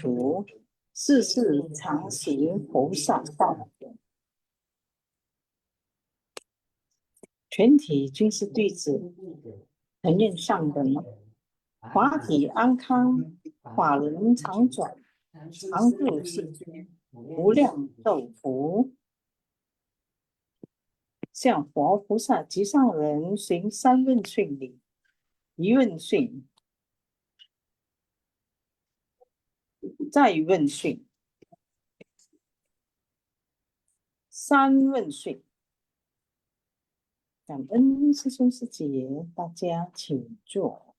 除，世事常行菩萨道。全体均是弟子，承认上人，法体安康，法轮常转，常住世间，无量寿福。向佛菩萨及上人行三问讯礼。一问讯，再问讯，三问讯。感恩师兄师姐，大家请坐。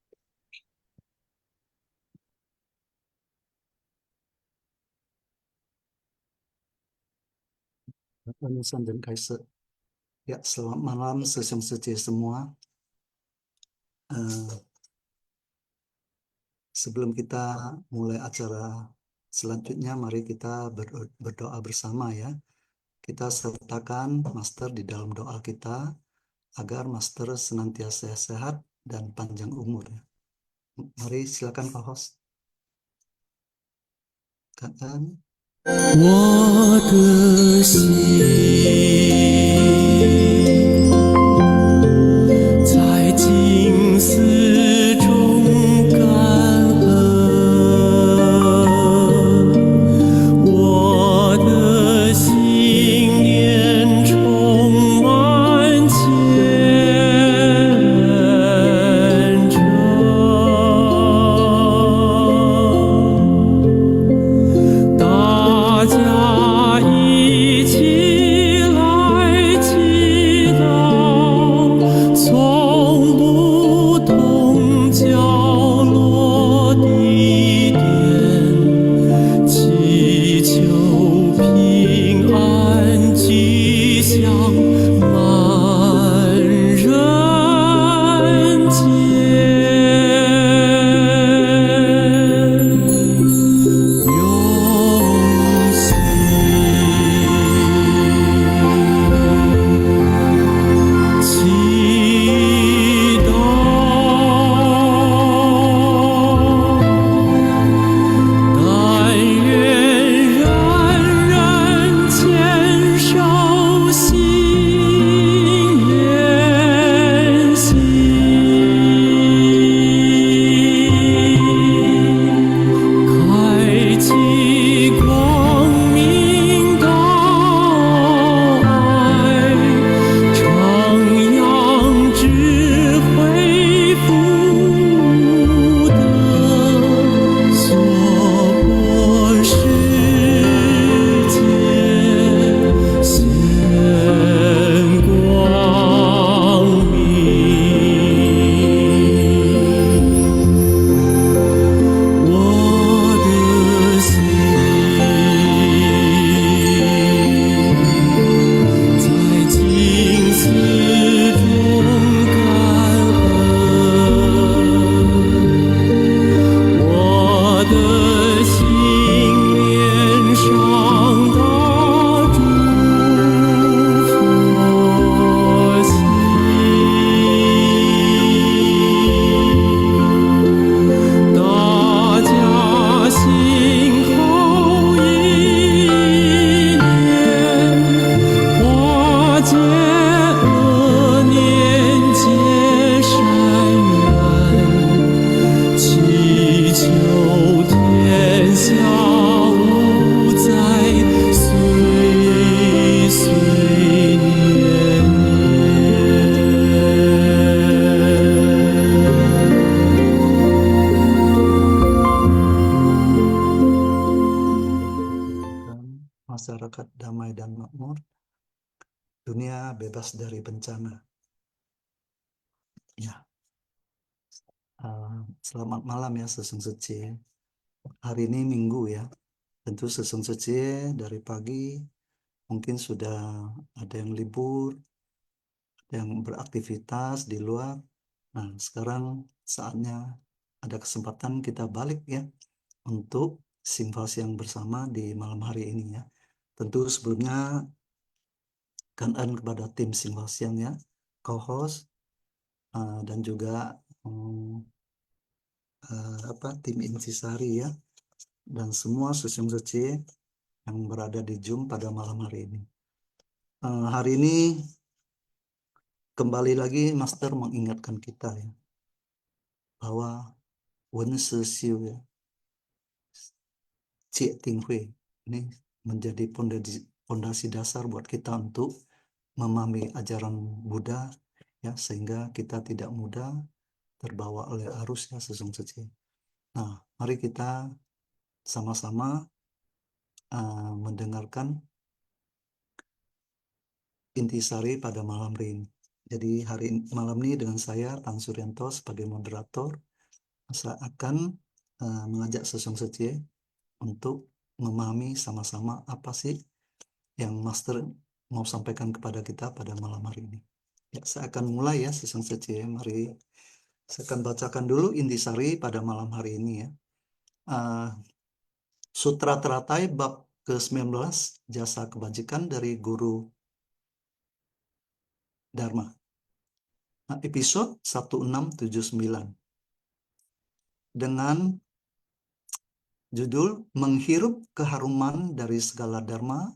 Dan Kaiser. Ya, selamat malam sesung suci semua. Sebelum kita mulai acara selanjutnya, mari kita berdoa bersama ya. Kita sertakan Master di dalam doa kita agar Master senantiasa sehat dan panjang umur. Mari silakan Pak Host. 感恩我的心在静思中感恩，我的心念充满虔诚。大家一起来祈祷，从不同角落地点，祈求平安吉祥满人间。Masyarakat damai dan makmur, dunia bebas dari bencana. Ya, selamat malam ya sesung suci. Hari ini Minggu ya. Tentu sesung suci dari pagi mungkin sudah ada yang libur, ada yang beraktivitas di luar. Nah, sekarang saatnya ada kesempatan kita balik ya untuk simposium bersama di malam hari ini ya. Tentu sebelumnya kangen kepada tim simposium ya, co-host dan juga tim Intisari ya, dan semua Susung Suci yang berada di Zoom pada malam hari ini. Hari ini kembali lagi Master mengingatkan kita ya, bahwa Wen Se Xiu ya, Cie Ting Hui ini menjadi pondasi dasar buat kita untuk memahami ajaran Buddha ya, sehingga kita tidak mudah terbawa oleh arus ya Susung Suci. Nah, mari kita sama-sama mendengarkan intisari pada malam hari ini. Jadi malam ini dengan saya Tan Suryanto sebagai moderator, saya akan mengajak Susung Suci untuk memahami sama-sama apa sih yang Master mau sampaikan kepada kita pada malam hari ini. Ya, saya akan mulai ya Susung Suci. Mari saya akan bacakan dulu intisari pada malam hari ini ya. Sutra Teratai bab ke-19, Jasa Kebajikan dari Guru Dharma. Episode 1679 dengan judul Menghirup Keharuman dari Segala Dharma,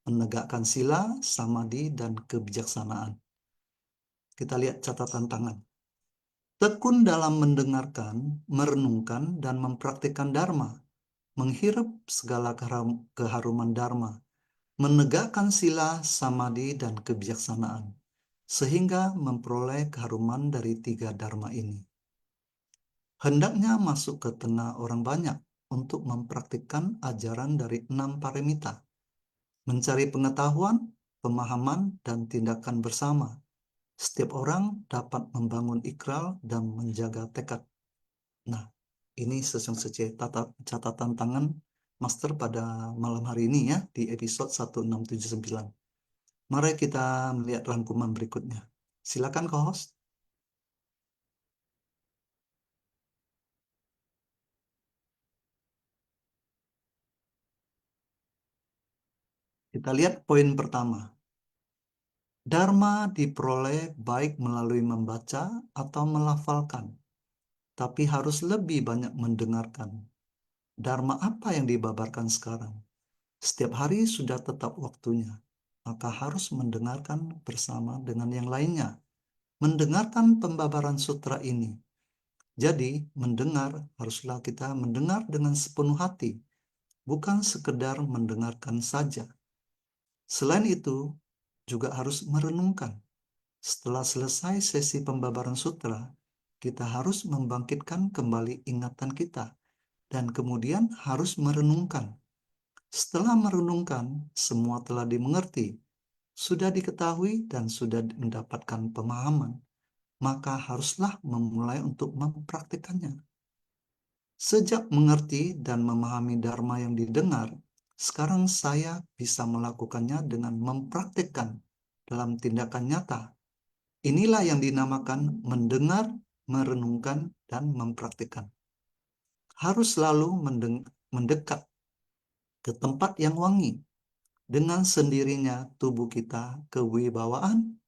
Menegakkan Sila, Samadhi, dan Kebijaksanaan. Kita lihat catatan tangan. Tekun dalam mendengarkan, merenungkan, dan mempraktikkan Dharma, menghirup segala keharuman Dharma, menegakkan sila, samadhi, dan kebijaksanaan, sehingga memperoleh keharuman dari 3 Dharma ini. Hendaknya masuk ke telinga orang banyak untuk mempraktikkan ajaran dari 6 paramita, mencari pengetahuan, pemahaman, dan tindakan bersama. Setiap orang dapat membangun ikrar dan menjaga tekad. Nah, ini Susung Suci catatan tangan Master pada malam hari ini ya, di episode 1679. Mari kita melihat rangkuman berikutnya. Silakan co-host. Kita lihat poin pertama. Dharma diperoleh baik melalui membaca atau melafalkan, tapi harus lebih banyak mendengarkan. Dharma apa yang dibabarkan sekarang? Setiap hari sudah tetap waktunya, maka harus mendengarkan bersama dengan yang lainnya. Mendengarkan pembabaran sutra ini. Jadi, mendengar haruslah kita mendengar dengan sepenuh hati, bukan sekedar mendengarkan saja. Selain itu, juga harus merenungkan. Setelah selesai sesi pembabaran sutra, kita harus membangkitkan kembali ingatan kita dan kemudian harus merenungkan. Setelah merenungkan, semua telah dimengerti, sudah diketahui dan sudah mendapatkan pemahaman, maka haruslah memulai untuk mempraktikannya. Sejak mengerti dan memahami Dharma yang didengar, sekarang saya bisa melakukannya dengan mempraktikkan dalam tindakan nyata. Inilah yang dinamakan mendengar, merenungkan, dan mempraktikkan. Harus selalu mendekat ke tempat yang wangi. Dengan sendirinya tubuh kita kewibawaan,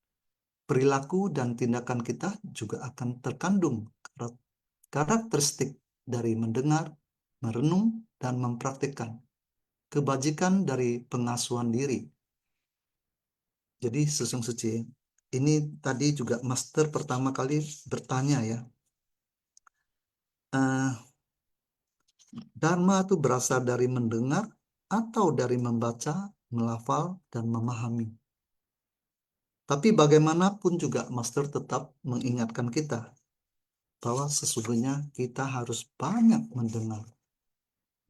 perilaku dan tindakan kita juga akan terkandung karakteristik dari mendengar, merenung, dan mempraktikkan. Kebajikan dari pengasuhan diri. Jadi Susung Suci, ini tadi juga Master pertama kali bertanya ya, Dharma itu berasal dari mendengar atau dari membaca, melafal, dan memahami. Tapi bagaimanapun juga Master tetap mengingatkan kita bahwa sesungguhnya kita harus banyak mendengar.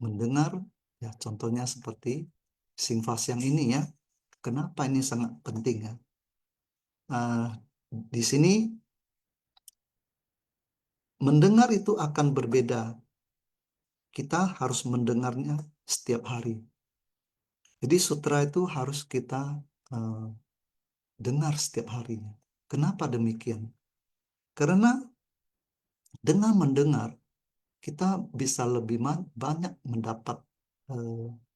Mendengar, ya contohnya seperti Singfas yang ini ya. Kenapa ini sangat penting ya? Di sini mendengar itu akan berbeda. Kita harus mendengarnya setiap hari. Jadi sutra itu harus kita dengar setiap harinya. Kenapa demikian? Karena dengan mendengar kita bisa lebih banyak mendapat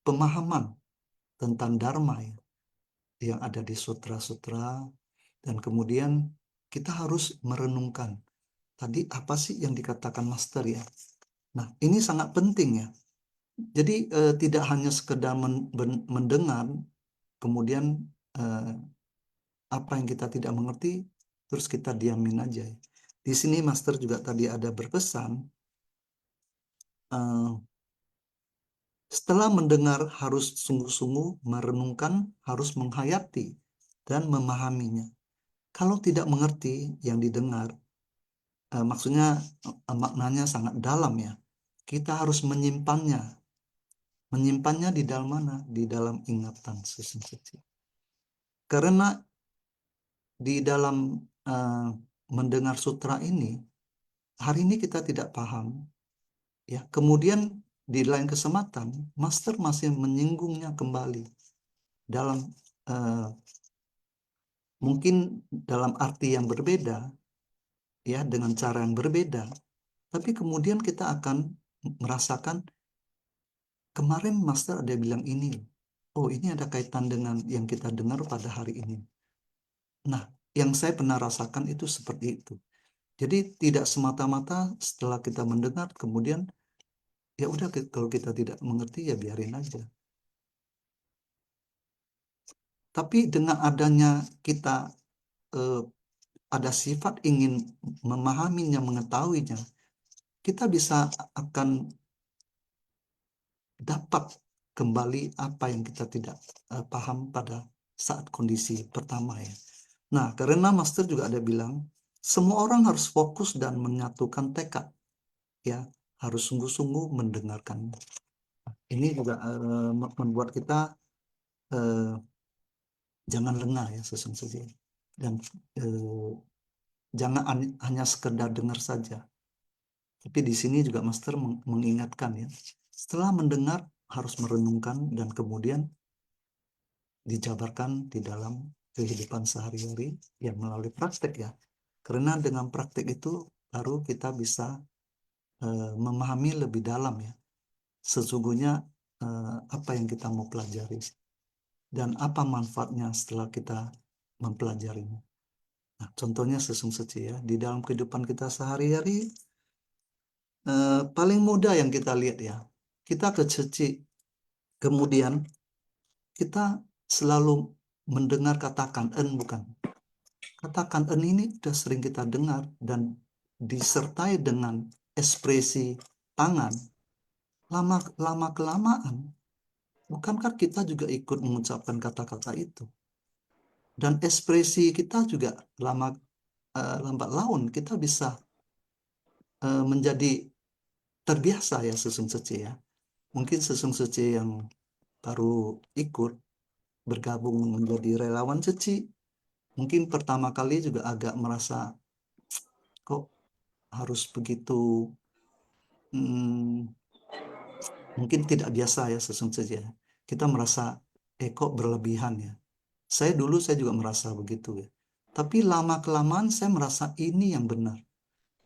pemahaman tentang Dharma ya, yang ada di sutra-sutra, dan kemudian kita harus merenungkan tadi apa sih yang dikatakan Master ya. Nah, ini sangat penting ya. Jadi tidak hanya sekedar mendengar, kemudian apa yang kita tidak mengerti, terus kita diamin aja. Di sini Master juga tadi ada berpesan, setelah mendengar harus sungguh-sungguh merenungkan, harus menghayati dan memahaminya. Kalau tidak mengerti yang didengar, maksudnya maknanya sangat dalam ya. Kita harus menyimpannya. Menyimpannya di dalam mana? Di dalam ingatan suci. Karena di dalam mendengar sutra ini, hari ini kita tidak paham. Ya, kemudian di lain kesempatan, Master masih menyinggungnya kembali dalam mungkin dalam arti yang berbeda, ya, dengan cara yang berbeda. Tapi kemudian kita akan merasakan kemarin Master ada bilang ini. Oh, ini ada kaitan dengan yang kita dengar pada hari ini. Nah, yang saya pernah rasakan itu seperti itu. Jadi tidak semata-mata setelah kita mendengar kemudian ya udah, kalau kita tidak mengerti ya biarin aja. Tapi dengan adanya kita ada sifat ingin memahaminya, mengetahuinya, kita bisa akan dapat kembali apa yang kita tidak paham pada saat kondisi pertama ya. Nah, karena Master juga ada bilang, semua orang harus fokus dan menyatukan tekad, ya, harus sungguh-sungguh mendengarkan. Ini juga membuat kita jangan lengah ya sesungguhnya, dan jangan hanya sekedar dengar saja. Tapi di sini juga Master mengingatkan ya, setelah mendengar harus merenungkan dan kemudian dijabarkan di dalam kehidupan sehari-hari yang melalui praktek ya. Karena dengan praktek itu baru kita bisa memahami lebih dalam ya, sesungguhnya apa yang kita mau pelajari dan apa manfaatnya setelah kita mempelajarinya. Nah, contohnya sesungguhnya ya, di dalam kehidupan kita sehari-hari paling mudah yang kita lihat ya, kita ke ceci, kemudian kita selalu mendengar katakan bukan. Katakan ini sudah sering kita dengar dan disertai dengan ekspresi tangan. Lama kelamaan, bukankah kita juga ikut mengucapkan kata-kata itu? Dan ekspresi kita juga lambat laun kita bisa menjadi terbiasa ya sesungguhnya ya. Mungkin sesungguhnya yang baru ikut bergabung menjadi relawan ceci, mungkin pertama kali juga agak merasa kok harus begitu, mungkin tidak biasa ya sesungguhnya. Kita merasa kok berlebihan ya. Saya juga merasa begitu ya. Tapi lama kelamaan saya merasa ini yang benar.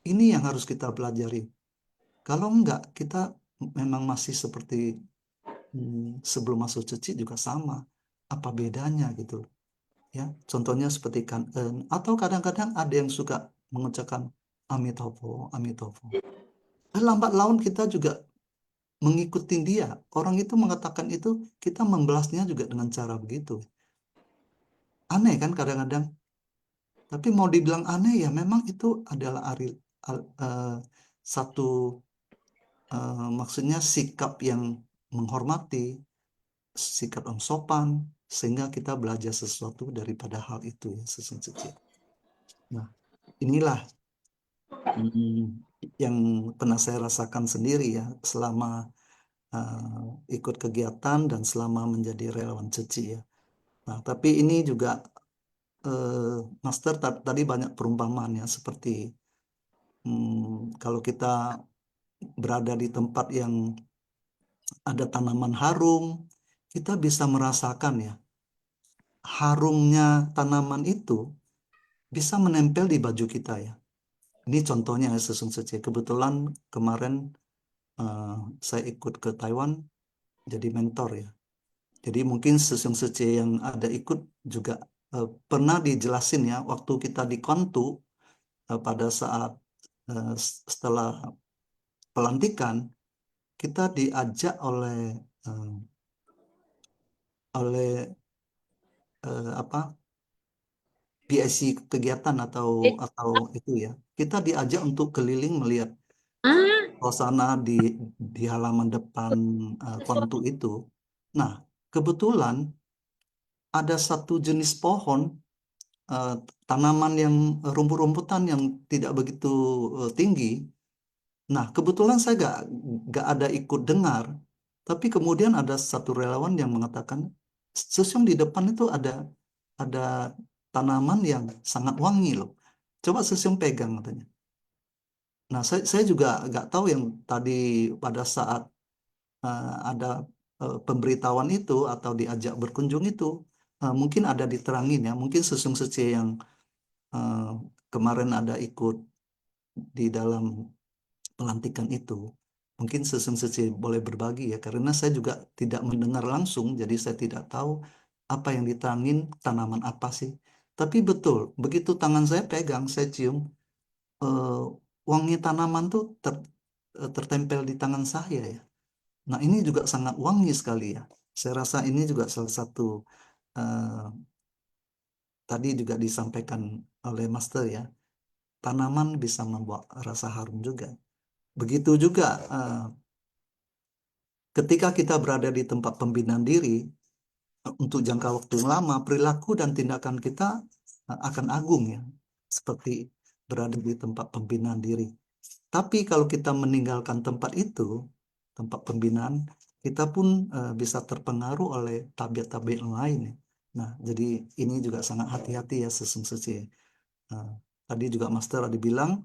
Ini yang harus kita pelajari. Kalau enggak, kita memang masih seperti sebelum masuk ceci juga sama. Apa bedanya gitu? Ya, contohnya seperti kan atau kadang-kadang ada yang suka mengucapkan Amitopo, Amitopo. Lambat laun kita juga mengikuti dia. Orang itu mengatakan itu, kita membalasnya juga dengan cara begitu. Aneh kan kadang-kadang. Tapi mau dibilang aneh ya memang itu adalah satu maksudnya sikap yang menghormati, sikap yang sopan, sehingga kita belajar sesuatu daripada hal itu ya sesungguhnya. Nah, inilah yang pernah saya rasakan sendiri ya selama ikut kegiatan dan selama menjadi relawan ceci ya. Nah, tapi ini juga Master tadi banyak perumpamaan ya, seperti kalau kita berada di tempat yang ada tanaman harum, kita bisa merasakan ya, harumnya tanaman itu bisa menempel di baju kita ya. Ini contohnya ya sesungguhnya. Kebetulan kemarin saya ikut ke Taiwan jadi mentor ya. Jadi mungkin sesungguhnya yang ada ikut juga pernah dijelasin ya, waktu kita di Kontu pada saat setelah pelantikan, kita diajak oleh apa PIC kegiatan atau itu ya. Kita diajak untuk keliling melihat suasana di halaman depan Kuantu itu. Nah, kebetulan ada satu jenis pohon eh, tanaman yang rumput-rumputan yang tidak begitu tinggi. Nah, kebetulan saya gak ada ikut dengar, tapi kemudian ada satu relawan yang mengatakan, Susung di depan itu ada tanaman yang sangat wangi loh. Coba Susung pegang katanya. Nah, saya juga nggak tahu yang tadi pada saat ada pemberitahuan itu atau diajak berkunjung itu, mungkin ada diterangin ya. Mungkin Susung Sece yang eh, kemarin ada ikut di dalam pelantikan itu. Mungkin Susung Sece boleh berbagi ya, karena saya juga tidak mendengar langsung, jadi saya tidak tahu apa yang diterangin, tanaman apa sih. Tapi betul, begitu tangan saya pegang, saya cium, eh, wangi tanaman tuh tertempel di tangan saya ya. Nah, ini juga sangat wangi sekali ya. Saya rasa ini juga salah satu eh, tadi juga disampaikan oleh Master ya. Tanaman bisa membawa rasa harum juga. Begitu juga ketika kita berada di tempat pembinaan diri untuk jangka waktu yang lama, perilaku dan tindakan kita akan agung ya, seperti berada di tempat pembinaan diri. Tapi kalau kita meninggalkan tempat itu, tempat pembinaan, kita pun bisa terpengaruh oleh tabiat-tabiat yang lain ya. Nah, jadi ini juga sangat hati-hati ya Susung Sece. Nah, tadi juga Master ada bilang,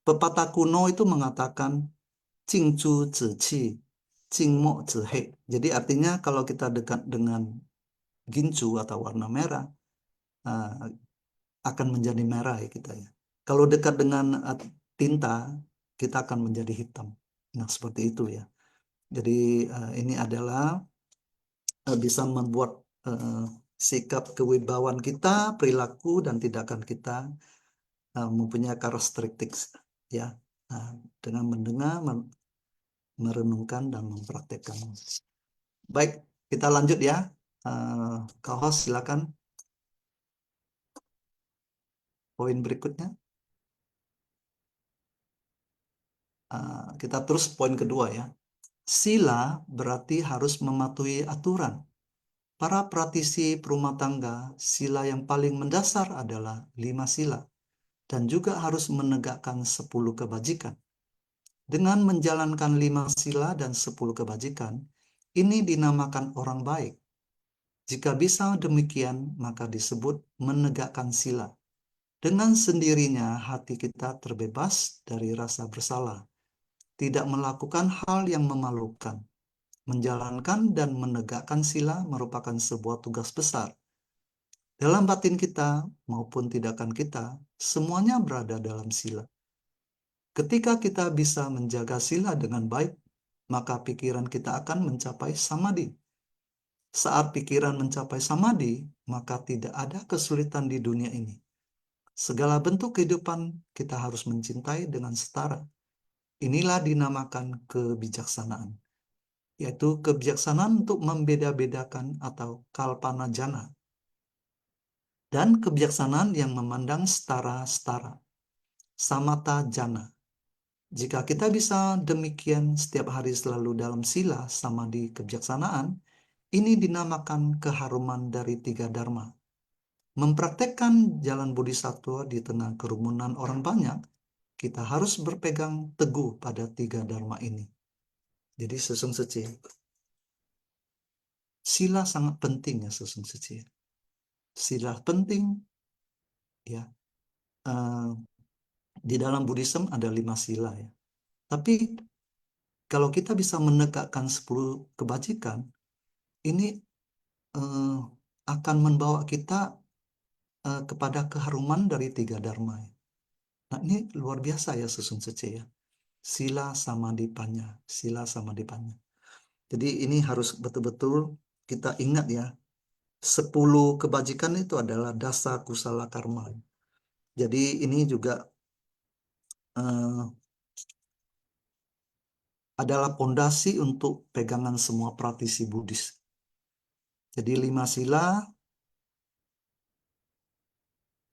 pepatah kuno itu mengatakan Jing Chu Zi Qi, Jing Mo Zi He. Jadi artinya kalau kita dekat dengan gincu atau warna merah, eh, akan menjadi merah ya kita ya. Kalau dekat dengan tinta, kita akan menjadi hitam. Nah, seperti itu ya. Jadi ini adalah bisa membuat eh, sikap kewibawaan kita, perilaku dan tindakan kita mempunyai karakteristik ya. Nah, dengan mendengar, merenungkan dan mempraktekkan. Baik, kita lanjut ya. Kak host silakan poin berikutnya. Kita terus poin kedua ya. Sila berarti harus mematuhi aturan. Para praktisi perumah tangga, sila yang paling mendasar adalah 5 sila dan juga harus menegakkan 10 kebajikan. Dengan menjalankan 5 sila dan 10 kebajikan, ini dinamakan orang baik. Jika bisa demikian, maka disebut menegakkan sila. Dengan sendirinya hati kita terbebas dari rasa bersalah, tidak melakukan hal yang memalukan. Menjalankan dan menegakkan sila merupakan sebuah tugas besar. Dalam batin kita maupun tindakan kita, semuanya berada dalam sila. Ketika kita bisa menjaga sila dengan baik, maka pikiran kita akan mencapai samadhi. Saat pikiran mencapai samadhi, maka tidak ada kesulitan di dunia ini. Segala bentuk kehidupan kita harus mencintai dengan setara. Inilah dinamakan kebijaksanaan, yaitu kebijaksanaan untuk membeda-bedakan atau kalpana jana, dan kebijaksanaan yang memandang setara-setara, samata jana. Jika kita bisa demikian setiap hari selalu dalam sila samadhi kebijaksanaan, ini dinamakan keharuman dari 3 dharma. Mempraktekkan jalan bodhisattva di tengah kerumunan orang banyak, kita harus berpegang teguh pada 3 dharma ini. Jadi Susung Sece, sila sangat penting ya Susung Sece. Sila penting ya. Di dalam Buddhism ada 5 sila ya. Tapi kalau kita bisa menegakkan 10 kebajikan, ini eh, akan membawa kita kepada keharuman dari 3 dharma. Nah, ini luar biasa ya Susung Sece ya. Sila sama dipanya, sila sama dipanya. Jadi ini harus betul-betul kita ingat ya. 10 kebajikan itu adalah dasa kusala karma. Jadi ini juga adalah pondasi untuk pegangan semua praktisi Buddhis. Jadi 5 sila,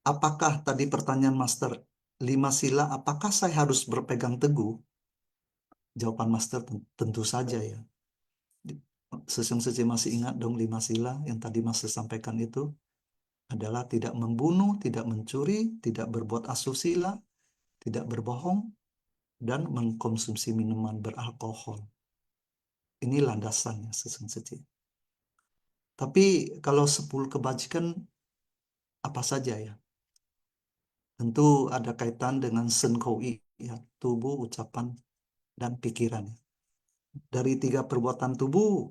apakah tadi pertanyaan Master, 5 sila apakah saya harus berpegang teguh? Jawaban Master tentu saja ya. Sesung Sece masih ingat dong 5 sila yang tadi Master sampaikan itu adalah tidak membunuh, tidak mencuri, tidak berbuat asusila, tidak berbohong, dan mengkonsumsi minuman beralkohol. Ini landasannya Sesung Sece. Tapi kalau 10 kebajikan apa saja ya? Tentu ada kaitan dengan Sen Koi, ya, tubuh, ucapan, dan pikiran. Dari 3 perbuatan tubuh,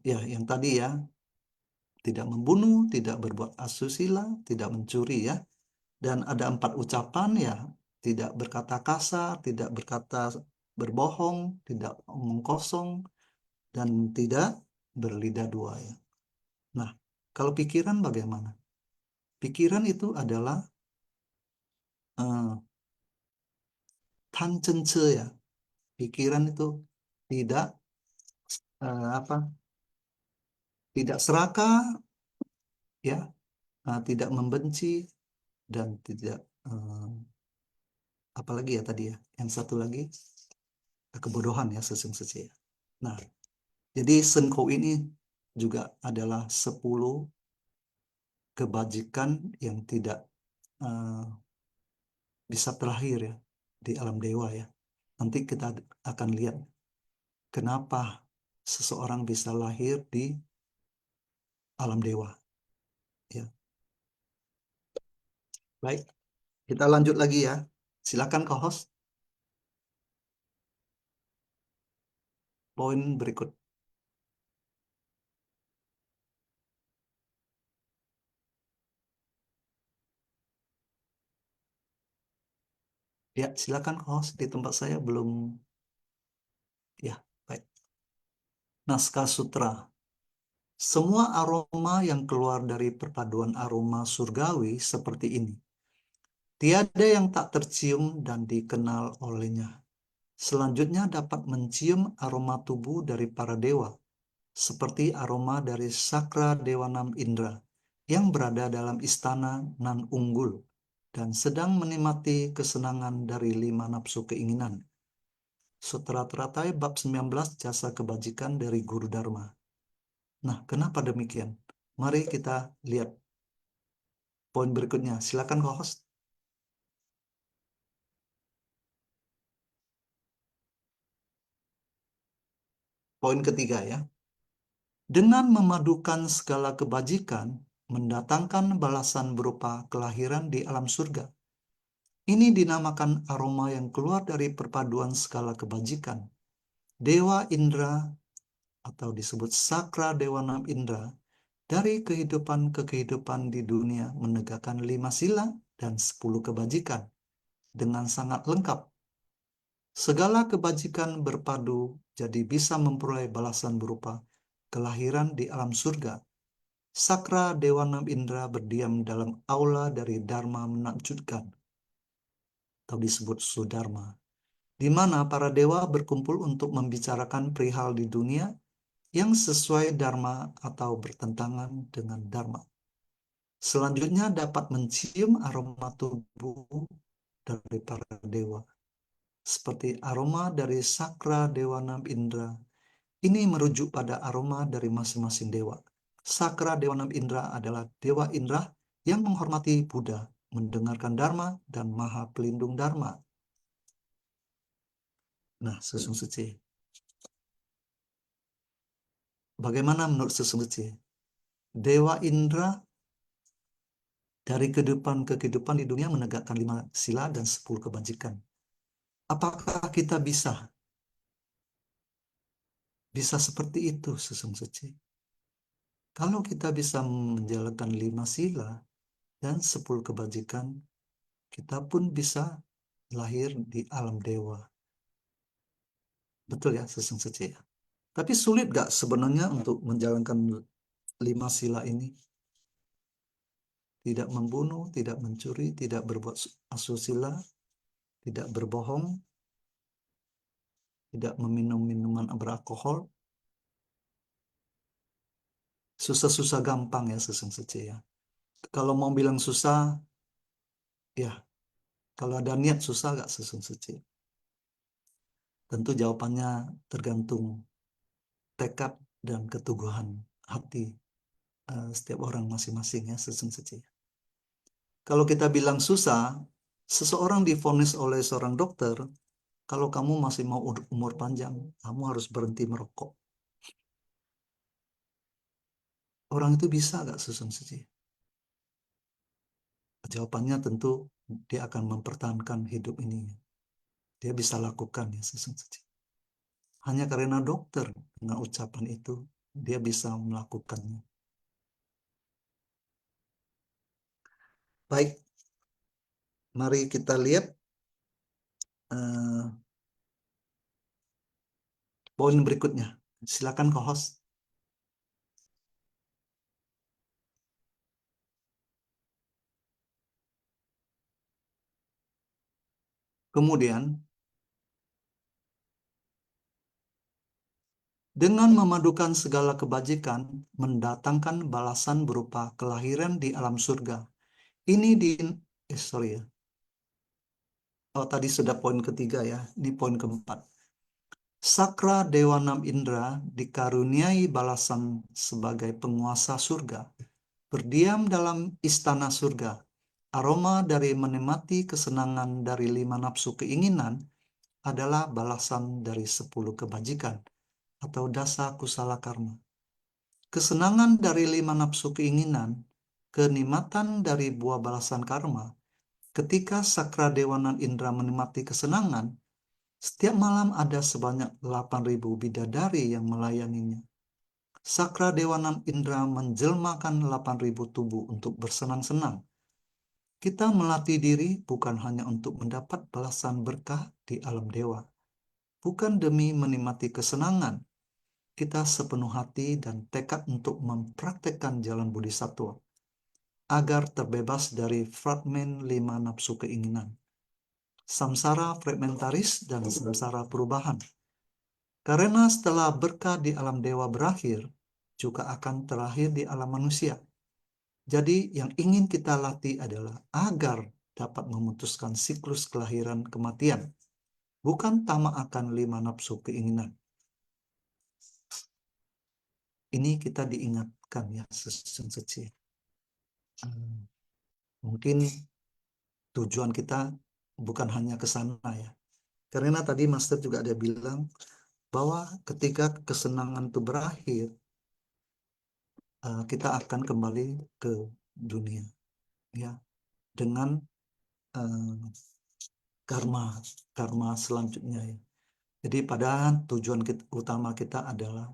ya yang tadi ya, tidak membunuh, tidak berbuat asusila, tidak mencuri ya. Dan ada 4 ucapan ya, tidak berkata kasar, tidak berkata berbohong, tidak omong kosong, dan tidak berlidah dua ya. Nah, kalau pikiran bagaimana? Pikiran itu adalah tan cence ya. Pikiran itu tidak apa? Tidak serakah ya, tidak membenci dan tidak apalagi ya tadi ya. Yang satu lagi kebodohan ya Sesung Sece. Nah, jadi Senko ini juga adalah 10 kebajikan yang tidak bisa terlahir ya di alam dewa ya. Nanti kita akan lihat kenapa seseorang bisa lahir di alam dewa ya. Baik, kita lanjut lagi ya. Silakan co-host. Poin berikut. Ya, silakan co-host. Di tempat saya belum. Ya, baik. Naskah Sutra. Semua aroma yang keluar dari perpaduan aroma surgawi seperti ini. Tiada yang tak tercium dan dikenal olehnya. Selanjutnya dapat mencium aroma tubuh dari para dewa, seperti aroma dari sakra Dewa Nam Indra yang berada dalam istana nan unggul dan sedang menikmati kesenangan dari 5 nafsu keinginan. Sutra Teratai bab 19 Jasa Kebajikan dari Guru Dharma. Nah, kenapa demikian? Mari kita lihat poin berikutnya. Silakan co-host. Poin ketiga ya. Dengan memadukan segala kebajikan, mendatangkan balasan berupa kelahiran di alam surga. Ini dinamakan aroma yang keluar dari perpaduan segala kebajikan. Dewa Indra atau disebut Sakra Dewa Nam Indra dari kehidupan ke kehidupan di dunia menegakkan 5 sila dan 10 kebajikan dengan sangat lengkap. Segala kebajikan berpadu jadi bisa memperoleh balasan berupa kelahiran di alam surga. Sakra Dewa Nam Indra berdiam dalam aula dari Dharma menakjubkan atau disebut Sudharma, di mana para dewa berkumpul untuk membicarakan perihal di dunia yang sesuai Dharma atau bertentangan dengan Dharma. Selanjutnya dapat mencium aroma tubuh dari para dewa, seperti aroma dari Sakra Dewa Nam Indra. Ini merujuk pada aroma dari masing-masing dewa. Sakra Dewa Nam Indra adalah Dewa Indra yang menghormati Buddha, mendengarkan Dharma, dan Maha Pelindung Dharma. Nah, Sesung Sece. Bagaimana menurut Sesung Sece? Dewa Indra dari kehidupan ke kehidupan di dunia menegakkan 5 sila dan 10 kebajikan. Apakah kita bisa seperti itu, Sesung Sece? Kalau kita bisa menjalankan 5 sila dan 10 kebajikan, kita pun bisa lahir di alam dewa. Betul ya, Sesung Sece ya. Tapi sulit gak sebenarnya untuk menjalankan 5 sila ini? Tidak membunuh, tidak mencuri, tidak berbuat asusila, tidak berbohong, tidak meminum minuman beralkohol. Susah-susah gampang ya Sesung Sece ya. Kalau mau bilang susah, ya kalau ada niat susah gak Sesung Sece? Tentu jawabannya tergantung tekad dan keteguhan hati setiap orang masing-masing ya Sesung Sece. Kalau kita bilang susah, seseorang divonis oleh seorang dokter, kalau kamu masih mau umur panjang, kamu harus berhenti merokok. Orang itu bisa gak Sesung Sece? Jawabannya tentu dia akan mempertahankan hidup ini. Dia bisa lakukan ya Sesung Sece. Hanya karena dokter dengan ucapan itu, dia bisa melakukannya. Baik, mari kita lihat poin berikutnya. Silakan co-host. Kemudian, dengan memadukan segala kebajikan, mendatangkan balasan berupa kelahiran di alam surga. Ini sorry ya. Oh, tadi sudah poin ketiga ya. Ini poin keempat. Sakra Dewa Nam Indra dikaruniai balasan sebagai penguasa surga. Berdiam dalam istana surga. Aroma dari menikmati kesenangan dari 5 nafsu keinginan adalah balasan dari 10 kebajikan atau dasa kusala karma. Kesenangan dari 5 nafsu keinginan, kenikmatan dari buah balasan karma. Ketika Sakra Dewanan Indra menikmati kesenangan, setiap malam ada sebanyak 8.000 bidadari yang melayaninya. Sakra Dewanan Indra menjelmakan 8.000 tubuh untuk bersenang-senang. Kita melatih diri bukan hanya untuk mendapat balasan berkah di alam dewa, bukan demi menikmati kesenangan. Kita sepenuh hati dan tekad untuk mempraktekkan jalan bodhisattva agar terbebas dari fragmen 5 nafsu keinginan, samsara fragmentaris dan samsara perubahan. Karena setelah berkah di alam dewa berakhir, juga akan terakhir di alam manusia. Jadi yang ingin kita latih adalah agar dapat memutuskan siklus kelahiran kematian, bukan tamak akan 5 nafsu keinginan. Ini kita diingatkan ya Sesung Sece. Mungkin tujuan kita bukan hanya ke sana ya. Karena tadi Master juga ada bilang bahwa ketika kesenangan itu berakhir, kita akan kembali ke dunia ya dengan karma selanjutnya ya. Jadi padahal tujuan utama kita adalah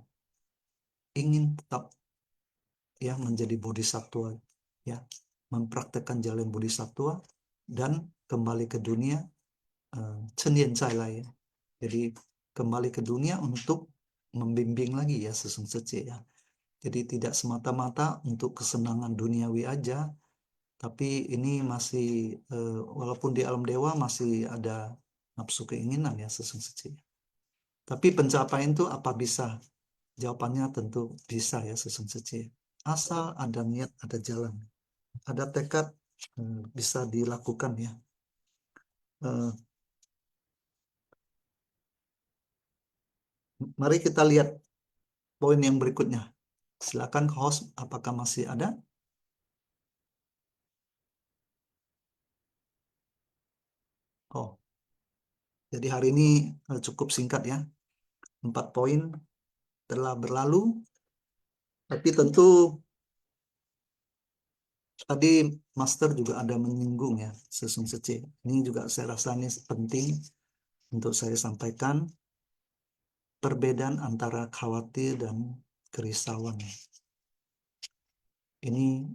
ingin tetap ya menjadi bodhisattva ya, mempraktekkan jalan bodhisattva dan kembali ke dunia Chen Cai ya. Jadi kembali ke dunia untuk membimbing lagi ya Sesung Sece ya. Jadi tidak semata-mata untuk kesenangan duniawi aja, tapi ini masih walaupun di alam dewa masih ada nafsu keinginan ya Sesung Sece. Tapi pencapaian itu apa bisa? Jawabannya tentu bisa ya Sesung Sece. Asal ada niat, ada jalan, ada tekad, bisa dilakukan ya. Mari kita lihat poin yang berikutnya. Silakan host, apakah masih ada? Oh, jadi hari ini cukup singkat ya. 4 poin telah berlalu. Tapi tentu tadi Master juga ada menyinggung ya, Sesung Sece. Ini juga saya rasa ini penting untuk saya sampaikan. Perbedaan antara khawatir dan kerisauan. Ini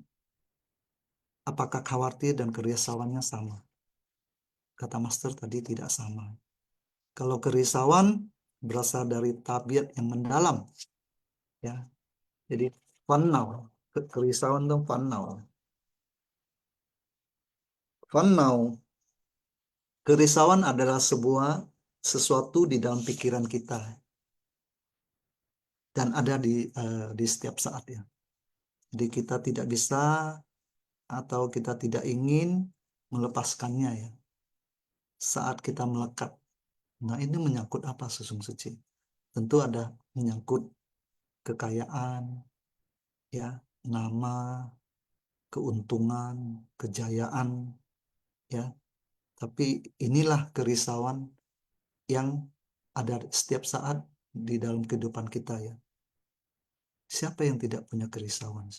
apakah khawatir dan kerisauannya sama? Kata Master tadi tidak sama. Kalau kerisauan berasal dari tabiat yang mendalam, ya. Jadi fannau, kerisauan itu fannau. Fannau, kerisauan adalah sebuah sesuatu di dalam pikiran kita dan ada di setiap saat ya. Jadi kita tidak bisa atau kita tidak ingin melepaskannya ya saat kita melekat. Nah, ini menyangkut apa susung suci? Tentu ada menyangkut kekayaan, ya, nama, keuntungan, kejayaan, ya. Tapi inilah kerisauan yang ada setiap saat di dalam kehidupan kita ya. Siapa yang tidak punya kerisauan?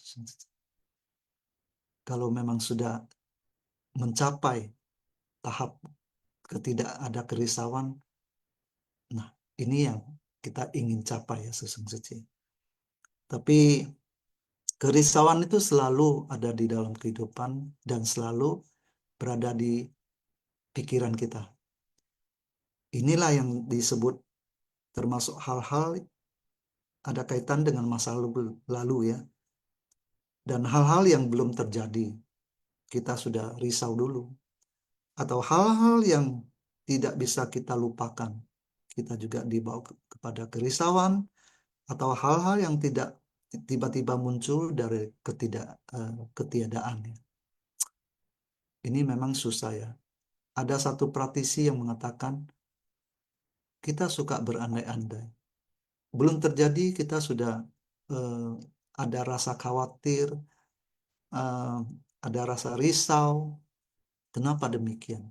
Kalau memang sudah mencapai tahap ketidak ada kerisauan, nah ini yang kita ingin capai ya susung suci. Tapi kerisauan itu selalu ada di dalam kehidupan dan selalu berada di pikiran kita. Inilah yang disebut termasuk hal-hal ada kaitan dengan masa lalu ya. Dan hal-hal yang belum terjadi, kita sudah risau dulu. Atau hal-hal yang tidak bisa kita lupakan, kita juga dibawa kepada kerisauan. Atau hal-hal yang tidak tiba-tiba muncul dari ketiadaan. Ini memang susah ya. Ada satu praktisi yang mengatakan, kita suka berandai-andai. Belum terjadi, kita sudah eh, ada rasa khawatir, eh, ada rasa risau. Kenapa demikian?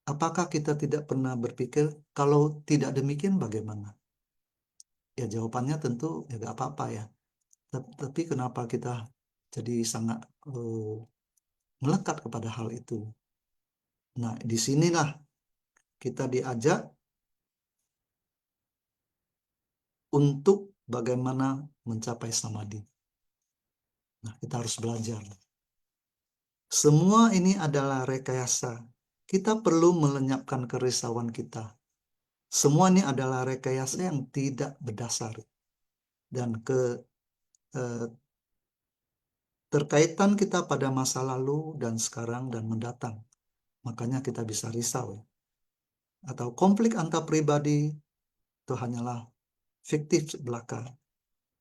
Apakah kita tidak pernah berpikir kalau tidak demikian bagaimana? Ya jawabannya tentu ya gak apa-apa ya. Tapi kenapa kita jadi sangat melekat kepada hal itu? Nah, disinilah kita diajak untuk bagaimana mencapai samadhi. Nah, kita harus belajar. Semua ini adalah rekayasa. Kita perlu melenyapkan kerisauan kita. Semua ini adalah rekayasa yang tidak berdasar. Dan terkaitan kita pada masa lalu dan sekarang dan mendatang. Makanya kita bisa risau. Atau konflik antar pribadi itu hanyalah fiktif belaka.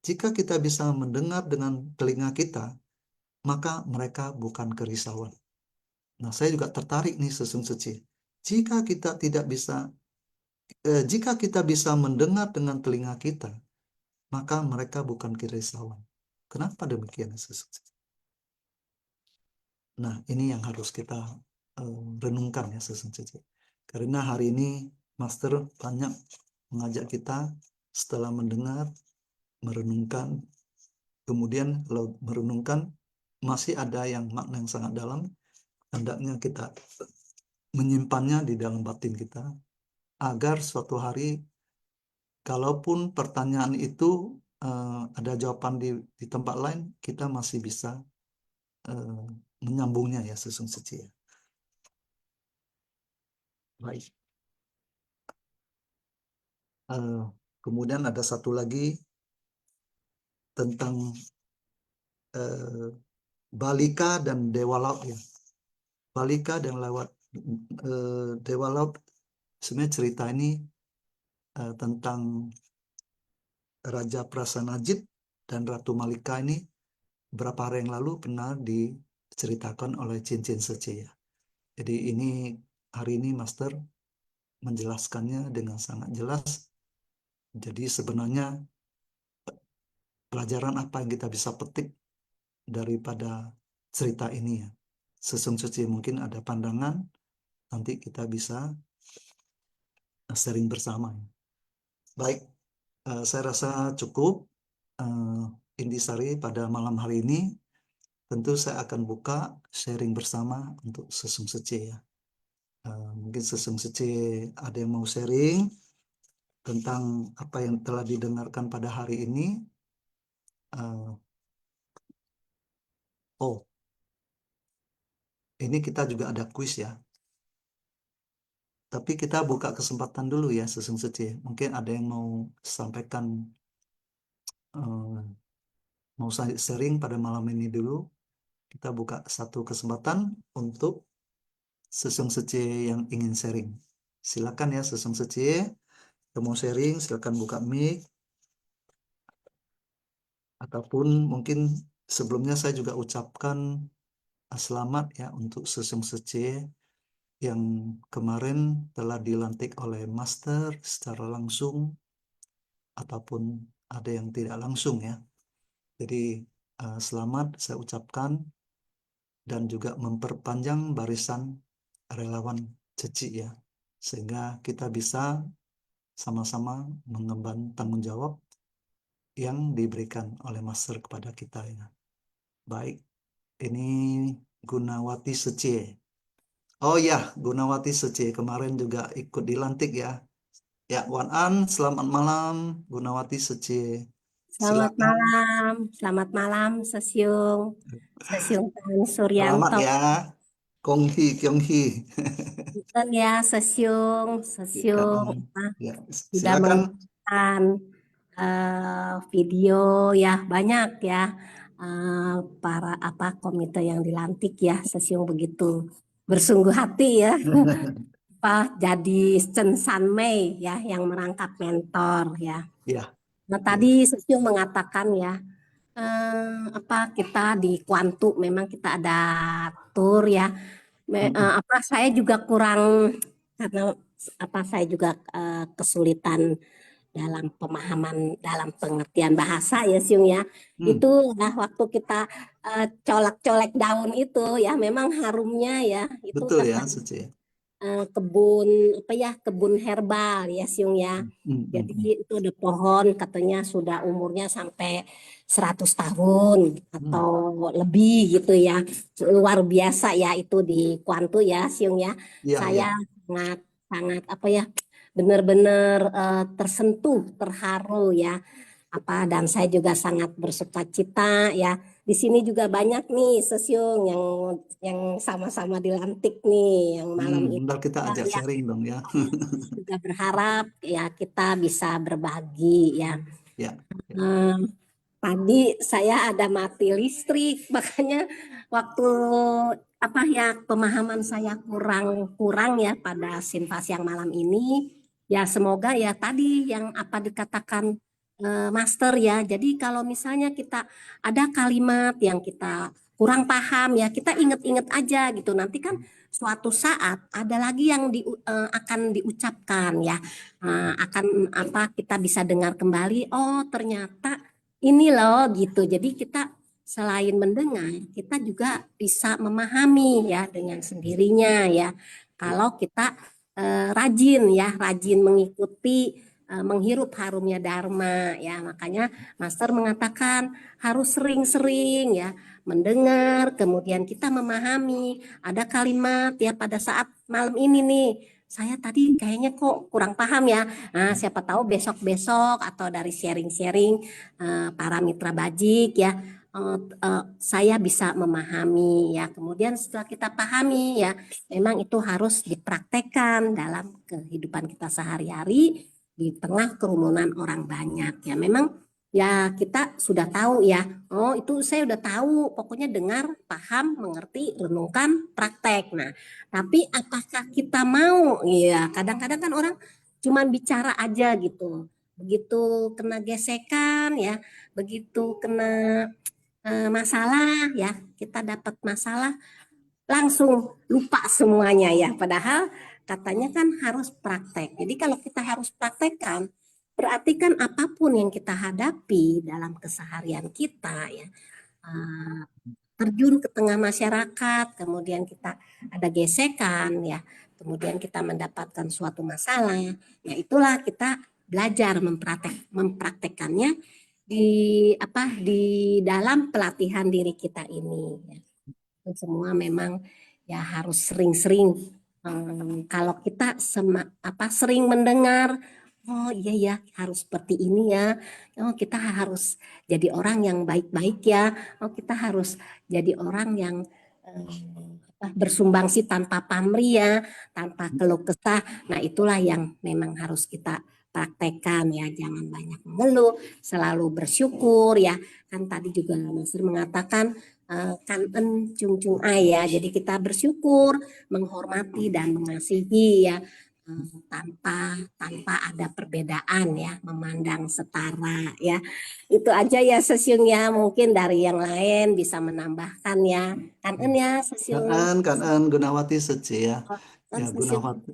Jika kita bisa mendengar dengan telinga kita, maka mereka bukan kerisauan. Nah, saya juga tertarik nih susung suci. Jika kita tidak bisa, jika kita bisa mendengar dengan telinga kita, maka mereka bukan kerisauan. Kenapa demikian, susung suci? Nah, ini yang harus kita renungkan ya, susung suci. Karena hari ini Master banyak mengajak kita setelah mendengar, merenungkan, kemudian kalau merenungkan masih ada yang makna yang sangat dalam, hendaknya kita menyimpannya di dalam batin kita agar suatu hari kalaupun pertanyaan itu ada jawaban di tempat lain, kita masih bisa uh, menyambungnya ya susung suci ya. Baik. Kemudian ada satu lagi tentang balika dan dewa laut ya. Balika dan dewa laut, sebenarnya cerita ini tentang Raja Prasanajit dan Ratu Malika ini berapa hari yang lalu pernah diceritakan oleh Cincin Sece ya. Jadi ini hari ini Master menjelaskannya dengan sangat jelas. Jadi sebenarnya pelajaran apa yang kita bisa petik daripada cerita ini ya. Susung Suci mungkin ada pandangan, nanti kita bisa sharing bersama. Baik, saya rasa cukup intisari pada malam hari ini. Tentu saya akan buka sharing bersama untuk Susung Suci ya. Mungkin Susung Suci ada yang mau sharing tentang apa yang telah didengarkan pada hari ini. Oh, ini kita juga ada kuis ya. Tapi kita buka kesempatan dulu ya, Susung Suci. Mungkin ada yang mau sampaikan, mau sharing pada malam ini dulu. Kita buka satu kesempatan untuk Susung Suci yang ingin sharing. Silakan ya Seseng Secie, mau sharing silakan buka mic, ataupun mungkin sebelumnya saya juga ucapkan selamat ya untuk Seseng Secie yang kemarin telah dilantik oleh Master secara langsung ataupun ada yang tidak langsung ya. Jadi selamat saya ucapkan, dan juga memperpanjang barisan relawan Ceci ya, sehingga kita bisa sama-sama mengemban tanggung jawab yang diberikan oleh Master kepada kita ya. Baik, ini Gunawati Secie. Oh ya, Gunawati Secie kemarin juga ikut dilantik ya. Ya, Wan An, selamat malam Gunawati Secie. Silakan. Selamat malam Sesiung Tan Selamat Suryanto. ya, Konghi, Kyonghi. Bukan ya Sesiung Ya, sudah silakan. mengirimkan video ya banyak ya para komite yang dilantik ya Sesiung begitu bersungguh hati ya jadi Chen San Mei ya yang merangkap mentor ya. Ya, Nah tadi Sesiung mengatakan ya kita di Kuantu memang kita ada tur ya. Saya juga kurang karena saya juga kesulitan dalam pemahaman dalam pengertian bahasa ya Siung ya. Itu nah waktu kita colek-colek daun itu ya memang harumnya ya itu betul ya, kata Suci. kebun herbal ya Siung ya. Jadi itu ada pohon katanya sudah umurnya sampai 100 tahun atau lebih gitu ya. Luar biasa ya itu di Kuantu ya Siung ya. Iya, iya. Saya sangat sangat benar-benar tersentuh, terharu ya. Dan saya juga sangat bersuka cita ya. Di sini juga banyak nih Sesiung yang sama-sama dilantik nih yang malam ini. Bentar kita ajak Ya, sharing dong ya. juga berharap ya kita bisa berbagi ya. Ya. Tadi saya ada mati listrik, makanya waktu pemahaman saya kurang ya pada Sinfas yang malam ini. Ya semoga ya tadi yang dikatakan Master ya. Jadi kalau misalnya kita ada kalimat yang kita kurang paham ya, kita inget-inget aja gitu. Nanti kan suatu saat ada lagi yang akan diucapkan ya. Akan kita bisa dengar kembali, oh ternyata ini loh gitu. Jadi kita selain mendengar, kita juga bisa memahami ya dengan sendirinya ya. Kalau kita rajin mengikuti menghirup harumnya Dharma ya. Makanya Master mengatakan harus sering-sering ya mendengar, kemudian kita memahami. Ada kalimat ya pada saat malam ini nih saya tadi kayaknya kok kurang paham ya. Nah, siapa tahu besok-besok atau dari sharing-sharing para mitra bajik ya, saya bisa memahami ya. Kemudian setelah kita pahami ya, memang itu harus dipraktekkan dalam kehidupan kita sehari-hari di tengah kerumunan orang banyak ya. Memang ya kita sudah tahu ya, oh itu saya udah tahu, pokoknya dengar, paham, mengerti, renungkan, praktek. Nah, tapi apakah kita mau? Ya, kadang-kadang kan orang cuman bicara aja gitu. Begitu kena gesekan ya, begitu kena masalah ya, kita dapat masalah langsung lupa semuanya ya. Padahal katanya kan harus praktek. Jadi kalau kita harus praktekkan, berarti kan apapun yang kita hadapi dalam keseharian kita ya, terjun ke tengah masyarakat, kemudian kita ada gesekan ya, kemudian kita mendapatkan suatu masalah, ya itulah kita belajar mempraktekkannya di dalam pelatihan diri kita ini. Itu semua memang ya harus sering-sering. Kalau kita sering mendengar, oh iya ya harus seperti ini ya, oh kita harus jadi orang yang baik-baik ya, oh kita harus jadi orang yang bersumbangsi tanpa pamrih ya, tanpa keluh kesah. Nah itulah yang memang harus kita praktekkan ya, jangan banyak mengeluh, selalu bersyukur ya. Kan tadi juga Master mengatakan kan cung cung ai ya, jadi kita bersyukur, menghormati dan mengasihi ya tanpa ada perbedaan ya, memandang setara ya. Itu aja ya Sesiung ya, mungkin dari yang lain bisa menambahkan ya. Kangen ya Sesiung. Kan Gunawati Seci ya. Ya Sesiung. Gunawati.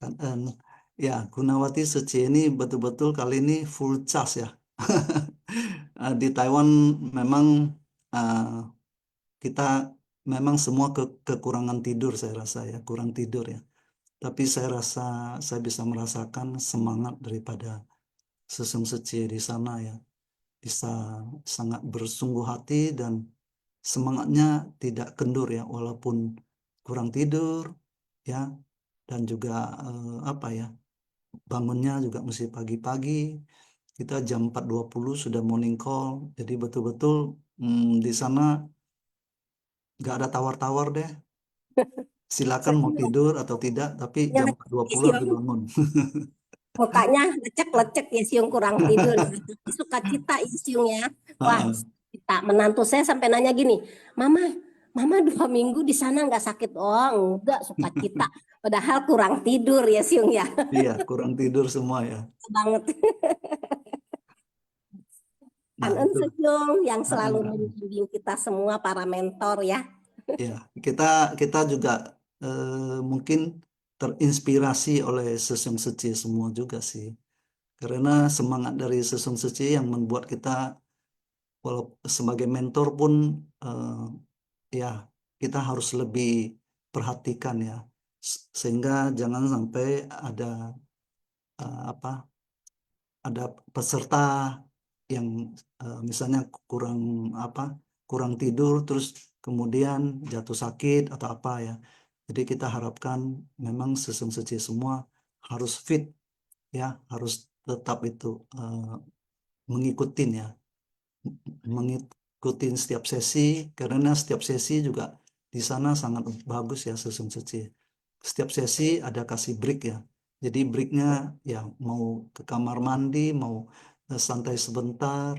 Kan ya Gunawati Seci ini betul-betul kali ini full charge ya. Di Taiwan memang kita memang semua kekurangan tidur saya rasa ya, kurang tidur ya. Tapi saya rasa saya bisa merasakan semangat daripada Sesung Seci di sana ya. Bisa sangat bersungguh hati dan semangatnya tidak kendur ya, walaupun kurang tidur ya, dan juga apa ya, bangunnya juga mesti pagi-pagi. Kita jam 4.20 sudah morning call, jadi betul-betul di sana nggak ada tawar-tawar deh. Silakan mau Sesiung. tidur atau tidak, tapi jam 4.20 harus Sesiung. bangun. Mukanya lecek-lecek ya Siung, kurang tidur ya. Tapi sukacita ya Siung ya. Wah, kita menantu saya sampai nanya gini, Mama, Mama 2 minggu di sana nggak sakit? Oh enggak, sukacita. Padahal kurang tidur ya Siung ya. Iya, kurang tidur semua ya. Banget. Nah, Kangen itu. Siung yang selalu Kan. membimbing kita semua para mentor ya. Ya, kita juga mungkin terinspirasi oleh Sesung Seci semua juga sih. Karena semangat dari Sesung Seci yang membuat kita walau sebagai mentor pun ya kita harus lebih perhatikan ya. Sehingga jangan sampai ada apa ada peserta yang misalnya kurang apa kurang tidur terus kemudian jatuh sakit atau apa ya. Jadi kita harapkan memang Sesung Seci semua harus fit ya, harus tetap itu mengikutin ya, mengikuti setiap sesi karena setiap sesi juga di sana sangat bagus ya Sesung Seci. Setiap sesi ada kasih break ya. Jadi breaknya ya mau ke kamar mandi, mau santai sebentar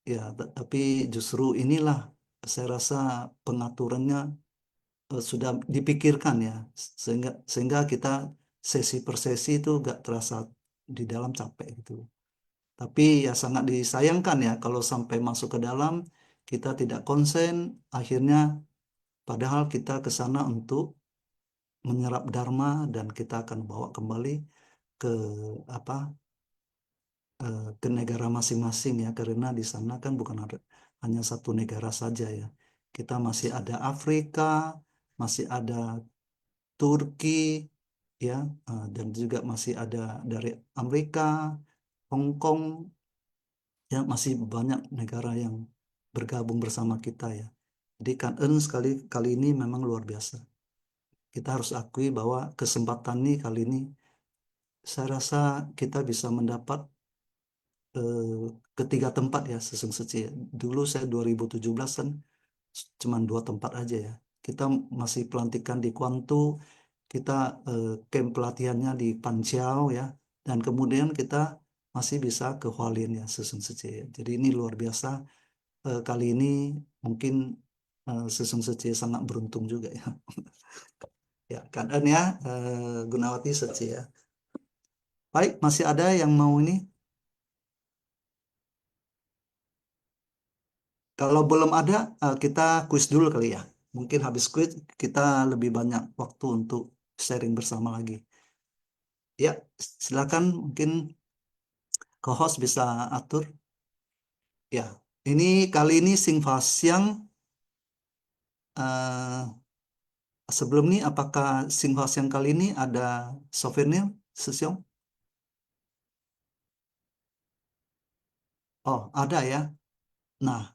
ya, tapi justru inilah saya rasa pengaturannya sudah dipikirkan ya, sehingga kita sesi per sesi itu gak terasa di dalam capek gitu. Tapi ya sangat disayangkan ya kalau sampai masuk ke dalam kita tidak konsen, akhirnya padahal kita ke sana untuk menyerap dharma dan kita akan bawa kembali ke apa ke negara masing-masing ya, karena di sana kan bukan ada hanya satu negara saja ya. Kita masih ada Afrika, masih ada Turki ya, dan juga masih ada dari Amerika, Hong Kong ya, masih banyak negara yang bergabung bersama kita ya. Jadi Kangen sekali kali ini memang luar biasa. Kita harus akui bahwa kesempatan ini kali ini saya rasa kita bisa mendapat ketiga tempat ya Sesung Seci. Dulu saya 2017 kan cuma 2 tempat aja ya. Kita masih pelantikan di Kuantu, kita camp pelatihannya di Panjiao ya, dan kemudian kita masih bisa ke Hualien ya Sesung Seci. Jadi ini luar biasa. Kali ini mungkin Sesung Seci sangat beruntung juga ya. Ya, Kangen ya, Gunawati Seci ya. Baik, masih ada yang mau ini? Kalau belum ada, kita kuis dulu kali ya. Mungkin habis kuis kita lebih banyak waktu untuk sharing bersama lagi. Ya, silakan mungkin co-host bisa atur. Ya, ini kali ini Singfasyang sebelum ini apakah Singfasyang kali ini ada souvenir Sesyong? Oh, ada ya. Nah,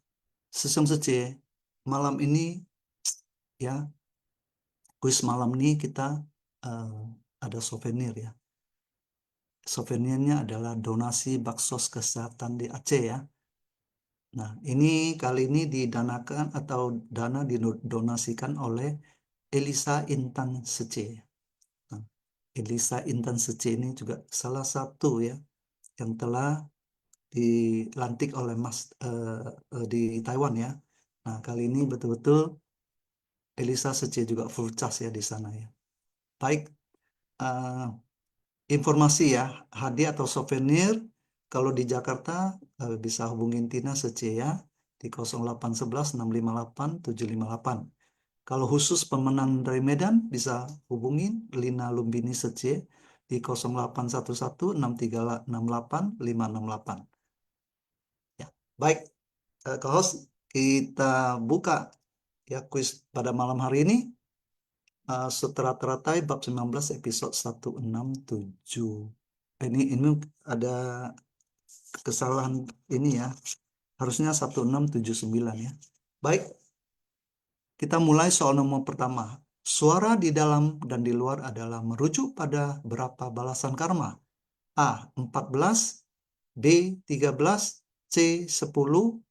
Sesyong Sece, malam ini ya, kuis malam ini kita eh, ada souvenir ya. Souvenirnya adalah donasi baksos kesehatan di Aceh ya. Nah, ini kali ini didanakan atau dana didonasikan oleh Elisa Intan Sece. Nah, Elisa Intan Sece ini juga salah satu ya yang telah dilantik oleh Mas di Taiwan ya. Nah, kali ini betul-betul Elisa Sece juga full charge ya di sana ya. Baik, informasi ya, hadiah atau souvenir. Kalau di Jakarta bisa hubungin Tina Sece ya di 0811 658 758. Kalau khusus pemenang dari Medan bisa hubungin Lina Lumbini Sece di 0811 6368 568. Ya, baik, co-host, kita buka ya kuis pada malam hari ini. Setelah teratai bab 19 episode 167. Ini ada kesalahan ini ya. Harusnya 1679 ya. Baik. Kita mulai soal nomor pertama. Suara di dalam dan di luar adalah merujuk pada berapa balasan karma? A. 14, B. 13, C. 10,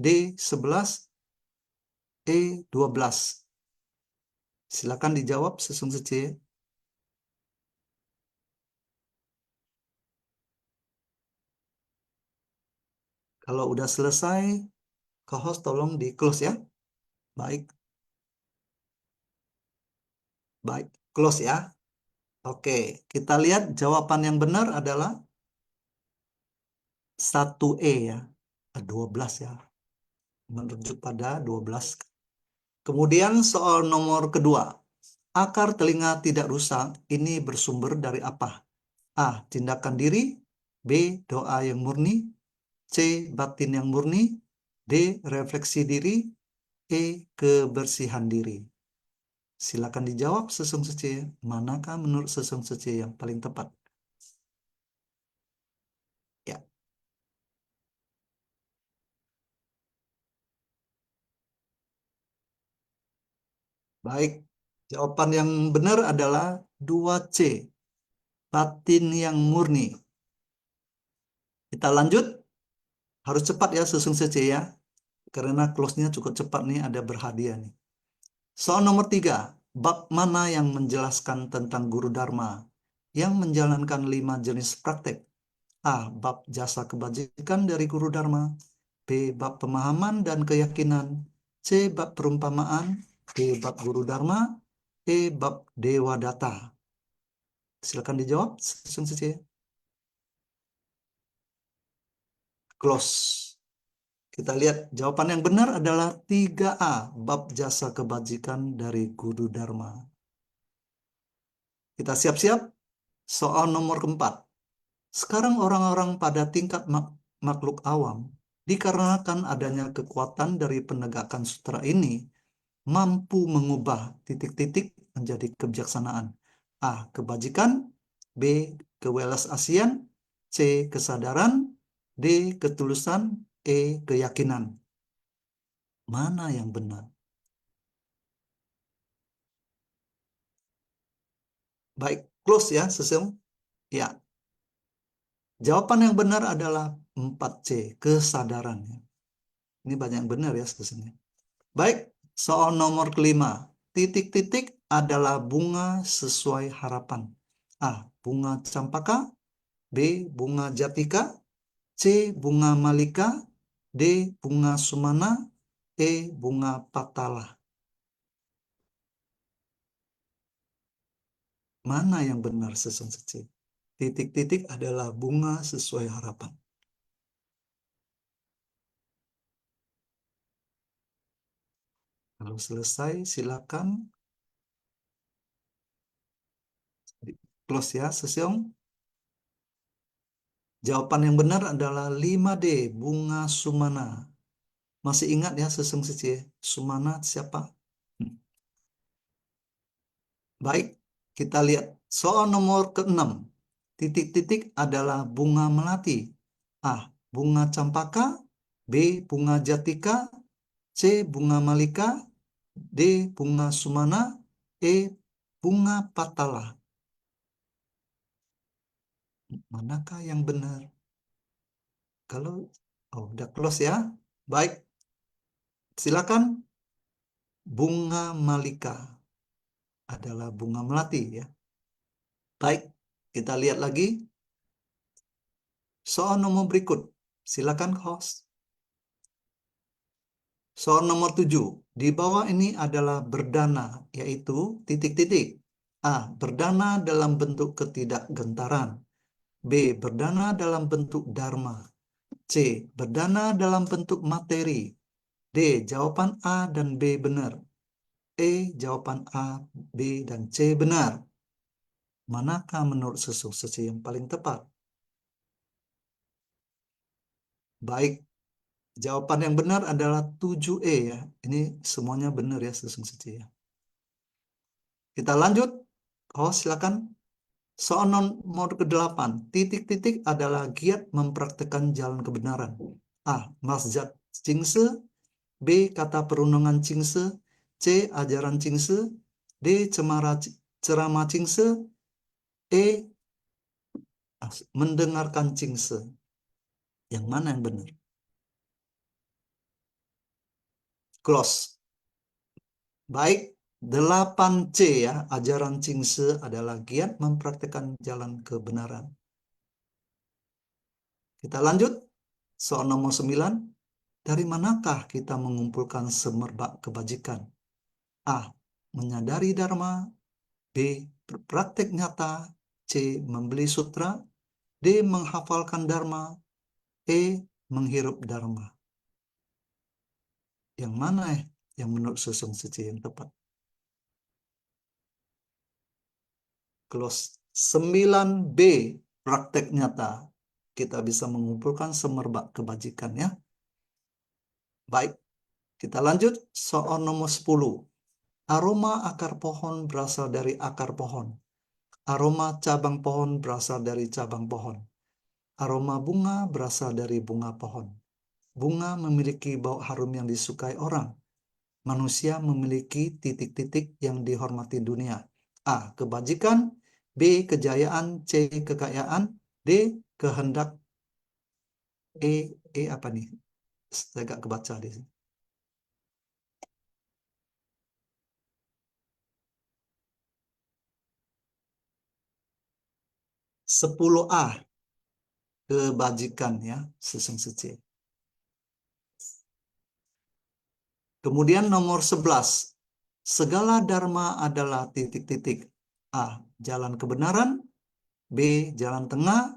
D. 11, E. 12. Silakan dijawab Sesung Sece. Kalau udah selesai, co-host tolong di close ya. Baik. Baik, close ya. Oke, kita lihat jawaban yang benar adalah 1E ya. 12 ya. Merujuk pada 12. Kemudian soal nomor kedua. Akar telinga tidak rusak ini bersumber dari apa? A. Tindakan diri. B. Doa yang murni. C. Batin yang murni. D. Refleksi diri. E. Kebersihan diri. Silakan dijawab Sesung Sece. Manakah menurut Sesung Sece yang paling tepat? Ya. Baik. Jawaban yang benar adalah 2C. Batin yang murni. Kita lanjut. Harus cepat ya Sesung Sece ya. Karena close-nya cukup cepat nih, ada berhadiah nih. Soal nomor 3. Bab mana yang menjelaskan tentang guru dharma yang menjalankan 5 jenis praktek? A. Bab jasa kebajikan dari guru dharma. B. Bab pemahaman dan keyakinan. C. Bab perumpamaan. D. Bab guru dharma. E. Bab dewa data. Silakan dijawab Sesung Sece. Close. Kita lihat jawaban yang benar adalah 3A. Bab jasa kebajikan dari guru dharma. Kita siap-siap. Soal nomor keempat. Sekarang orang-orang pada tingkat makhluk awam, dikarenakan adanya kekuatan dari penegakan sutra ini, mampu mengubah titik-titik menjadi kebijaksanaan. A. Kebajikan. B. Kewelas asian. C. Kesadaran. D. Ketulusan. E. Keyakinan. Mana yang benar? Baik, close ya, Sesung. Ya. Jawaban yang benar adalah 4C, kesadaran. Ini banyak yang benar ya, Sesung. Baik, soal nomor kelima. Titik-titik adalah bunga sesuai harapan. A. Bunga campaka. B. Bunga jatika. C. Bunga malika. D. Bunga sumana. E. Bunga patala. Mana yang benar Sesung Sece? Titik-titik adalah bunga sesuai harapan. Kalau selesai, silakan close ya, Sesung. Jawaban yang benar adalah 5D, bunga sumana. Masih ingat ya Sesung Sece? Sumana siapa? Baik, kita lihat. Soal nomor ke-6. Titik-titik adalah bunga melati. A. Bunga campaka. B. Bunga jatika. C. Bunga malika. D. Bunga sumana. E. Bunga patala. Manakah yang benar? Kalau udah close ya. Baik. Silakan. Bunga malika adalah bunga melati ya. Baik, kita lihat lagi. Soal nomor berikut. Silakan host. Soal nomor 7. Di bawah ini adalah berdana, yaitu titik-titik. A. Berdana dalam bentuk ketidakgentaran. B. Berdana dalam bentuk dharma. C. Berdana dalam bentuk materi. D. Jawaban A dan B benar. E. Jawaban A, B, dan C benar. Manakah menurut Sesung Seci yang paling tepat? Baik, jawaban yang benar adalah 7E ya. Ini semuanya benar ya Sesung Seci ya. Kita lanjut. Oh, silakan. Soal nomor ke-8. Titik-titik adalah giat mempraktekkan jalan kebenaran. A. Mazhat Chingse. B. Kata perundungan Chingse. C. Ajaran Chingse. D. Ceramah Chingse. E. Mendengarkan Chingse. Yang mana yang benar? Close. Baik, 8C ya. Ajaran Chingse adalah giat mempraktekkan jalan kebenaran. Kita lanjut. Soal nomor 9. Dari manakah kita mengumpulkan semerbak kebajikan? A. Menyadari Dharma. B. Berpraktek nyata. C. Membeli sutra. D. Menghafalkan Dharma. E. Menghirup Dharma. Yang mana yang menurut Sesung Seci yang tepat? Close. 9B. Praktek nyata. Kita bisa mengumpulkan semerbak kebajikan ya. Baik. Kita lanjut soal nomor 10. Aroma akar pohon berasal dari akar pohon. Aroma cabang pohon berasal dari cabang pohon. Aroma bunga berasal dari bunga pohon. Bunga memiliki bau harum yang disukai orang. Manusia memiliki titik-titik yang dihormati dunia. A. Kebajikan. B. Kejayaan. C. Kekayaan. D. Kehendak. E apa nih? Saya agak kebaca di sini. 10A. Kebajikan ya, Sesung Seci. Kemudian nomor 11. Segala dharma adalah titik-titik. A. Jalan kebenaran. B. Jalan tengah.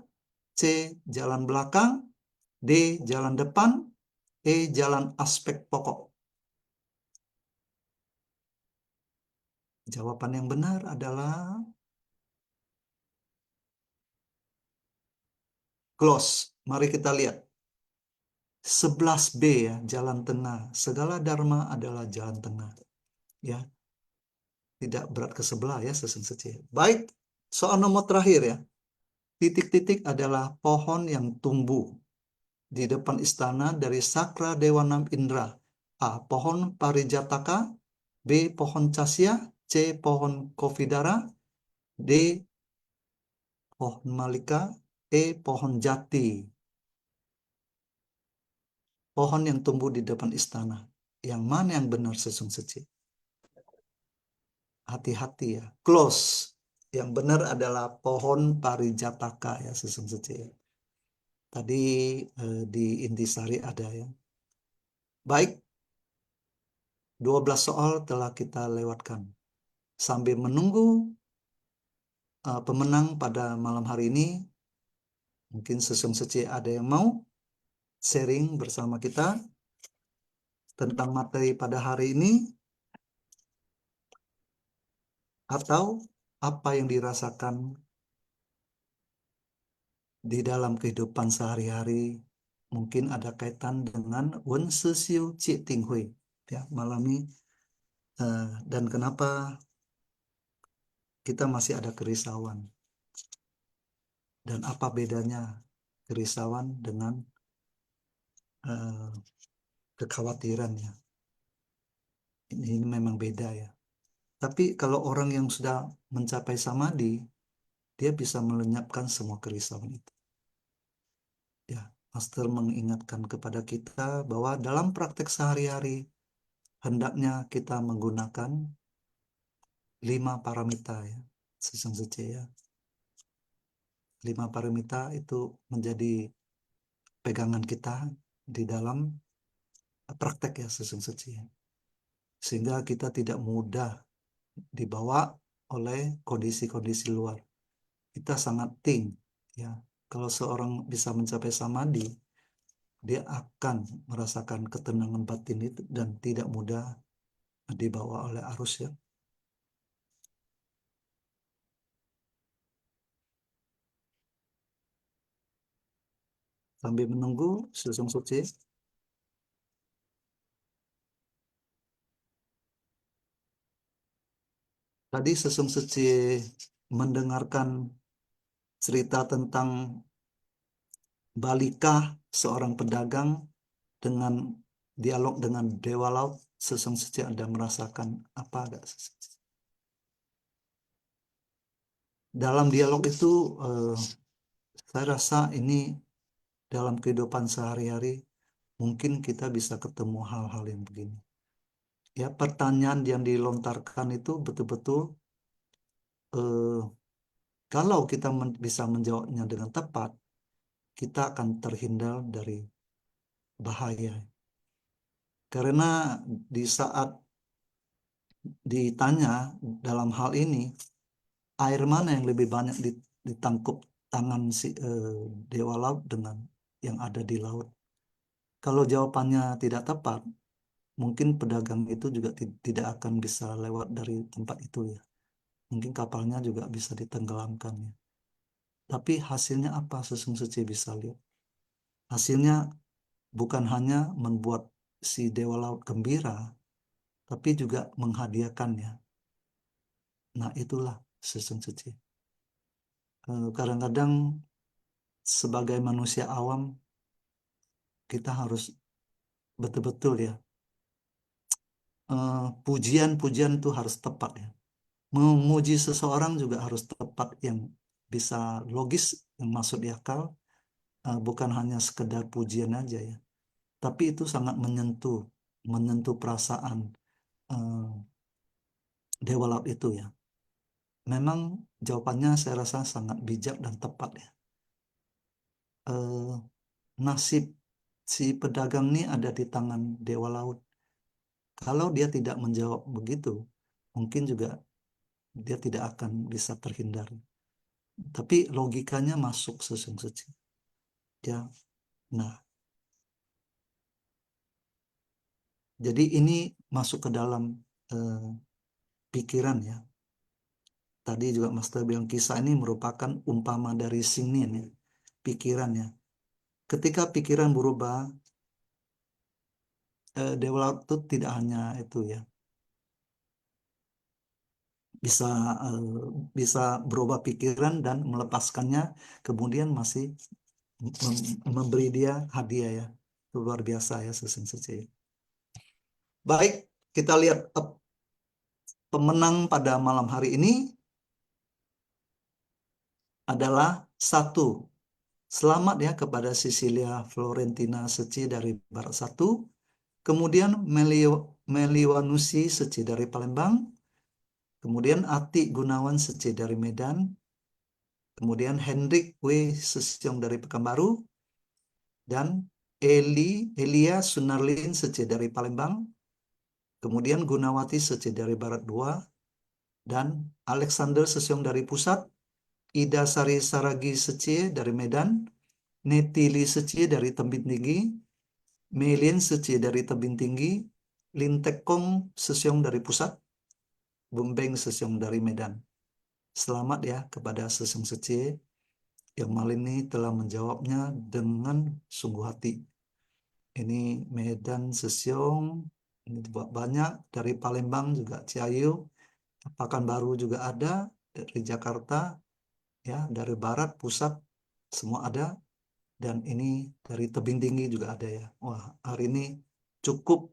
C. Jalan belakang. D. Jalan depan. E. Jalan aspek pokok. Jawaban yang benar adalah close. Mari kita lihat. 11B ya, jalan tengah. Segala dharma adalah jalan tengah. Ya. Tidak berat ke sebelah ya Sesung Seci. Baik, soal nomor terakhir ya. Titik-titik adalah pohon yang tumbuh di depan istana dari Sakra Dewa Nam Indra. A. Pohon Parijataka. B. Pohon Casya. C. Pohon Kofidara. D. Pohon Malika. E. Pohon Jati. Pohon yang tumbuh di depan istana. Yang mana yang benar Sesung Seci? Hati-hati ya. Close. Yang benar adalah pohon Parijataka ya Sesung Seci. Tadi di Intisari ada ya. Baik. 12 soal telah kita lewatkan. Sambil menunggu pemenang pada malam hari ini, mungkin Sesung Seci ada yang mau sharing bersama kita tentang materi pada hari ini, atau apa yang dirasakan di dalam kehidupan sehari-hari, mungkin ada kaitan dengan Wen Sesiu Ci Ting Hui ya malam ini, dan kenapa kita masih ada kerisauan, dan apa bedanya kerisauan dengan kekhawatiran ya. Ini memang beda ya. Tapi kalau orang yang sudah mencapai samadhi, dia bisa melenyapkan semua kerisauan itu. Ya, Master mengingatkan kepada kita bahwa dalam praktek sehari-hari hendaknya kita menggunakan 5 paramita ya, Sesung Seci ya. 5 paramita itu menjadi pegangan kita di dalam praktek ya Sesung Seci ya. Sehingga kita tidak mudah dibawa oleh kondisi-kondisi luar. Kita sangat ting, ya. Kalau seorang bisa mencapai samadhi, dia akan merasakan ketenangan batin itu dan tidak mudah dibawa oleh arus, ya. Sambil menunggu Sesung Suci. Tadi Sesung Suci mendengarkan cerita tentang Balika, seorang pedagang, dengan dialog dengan Dewa Laut. Sesung Suci ada merasakan apa agak dalam dialog itu? Saya rasa ini dalam kehidupan sehari-hari mungkin kita bisa ketemu hal-hal yang begini. Ya, pertanyaan yang dilontarkan itu betul-betul kalau kita bisa menjawabnya dengan tepat, kita akan terhindar dari bahaya. Karena di saat ditanya dalam hal ini, air mana yang lebih banyak ditangkup tangan si Dewa Laut dengan yang ada di laut? Kalau jawabannya tidak tepat, mungkin pedagang itu juga tidak akan bisa lewat dari tempat itu, ya. Mungkin kapalnya juga bisa ditenggelamkan, ya. Tapi hasilnya apa? Sesung Suci bisa lihat. Hasilnya bukan hanya membuat si Dewa Laut gembira, tapi juga menghadiahkannya. Nah, itulah Sesung Suci. Kadang-kadang sebagai manusia awam, kita harus betul-betul, ya, pujian-pujian itu harus tepat, ya. Memuji seseorang juga harus tepat, yang bisa logis, yang masuk di akal, bukan hanya sekedar pujian aja, ya. Tapi itu sangat menyentuh perasaan Dewa Laut itu, ya. Memang jawabannya saya rasa sangat bijak dan tepat, ya. Nasib si pedagang ini ada di tangan Dewa Laut. Kalau dia tidak menjawab begitu, mungkin juga dia tidak akan bisa terhindar. Tapi logikanya masuk Sesung Suci, ya. Nah, jadi ini masuk ke dalam pikiran, ya. Tadi juga Master bilang kisah ini merupakan umpama dari sinin, ya, pikirannya. Ketika pikiran berubah, Dewa Laut itu tidak hanya itu, ya, bisa bisa berubah pikiran dan melepaskannya, kemudian masih memberi dia hadiah, ya. Itu luar biasa, ya, Sesung Suci. Baik, kita lihat pemenang pada malam hari ini adalah 1. Selamat, ya, kepada Cecilia Florentina Seci dari Barat 1. Kemudian Meliwanusi Seci dari Palembang. Kemudian Ati Gunawan Seci dari Medan. Kemudian Hendrik W. Sesyong dari Pekanbaru. Dan Elia Sunarlin Seci dari Palembang. Kemudian Gunawati Seci dari Barat 2. Dan Alexander Sesyong dari Pusat. Ida Sari Saragi Seci dari Medan. Netili Seci dari Tebing Tinggi. Melin Seci dari Tebing Tinggi. Lintekong Sesyong dari Pusat. Bumbeng Sesyong dari Medan. Selamat, ya, kepada Sesung Suci yang malam ini telah menjawabnya dengan sungguh hati. Ini Medan Sesyong, ini banyak dari Palembang juga Ciayu, Pekanbaru juga ada, dari Jakarta, ya, dari Barat Pusat semua ada, dan ini dari Tebing Tinggi juga ada, ya. Wah, hari ini cukup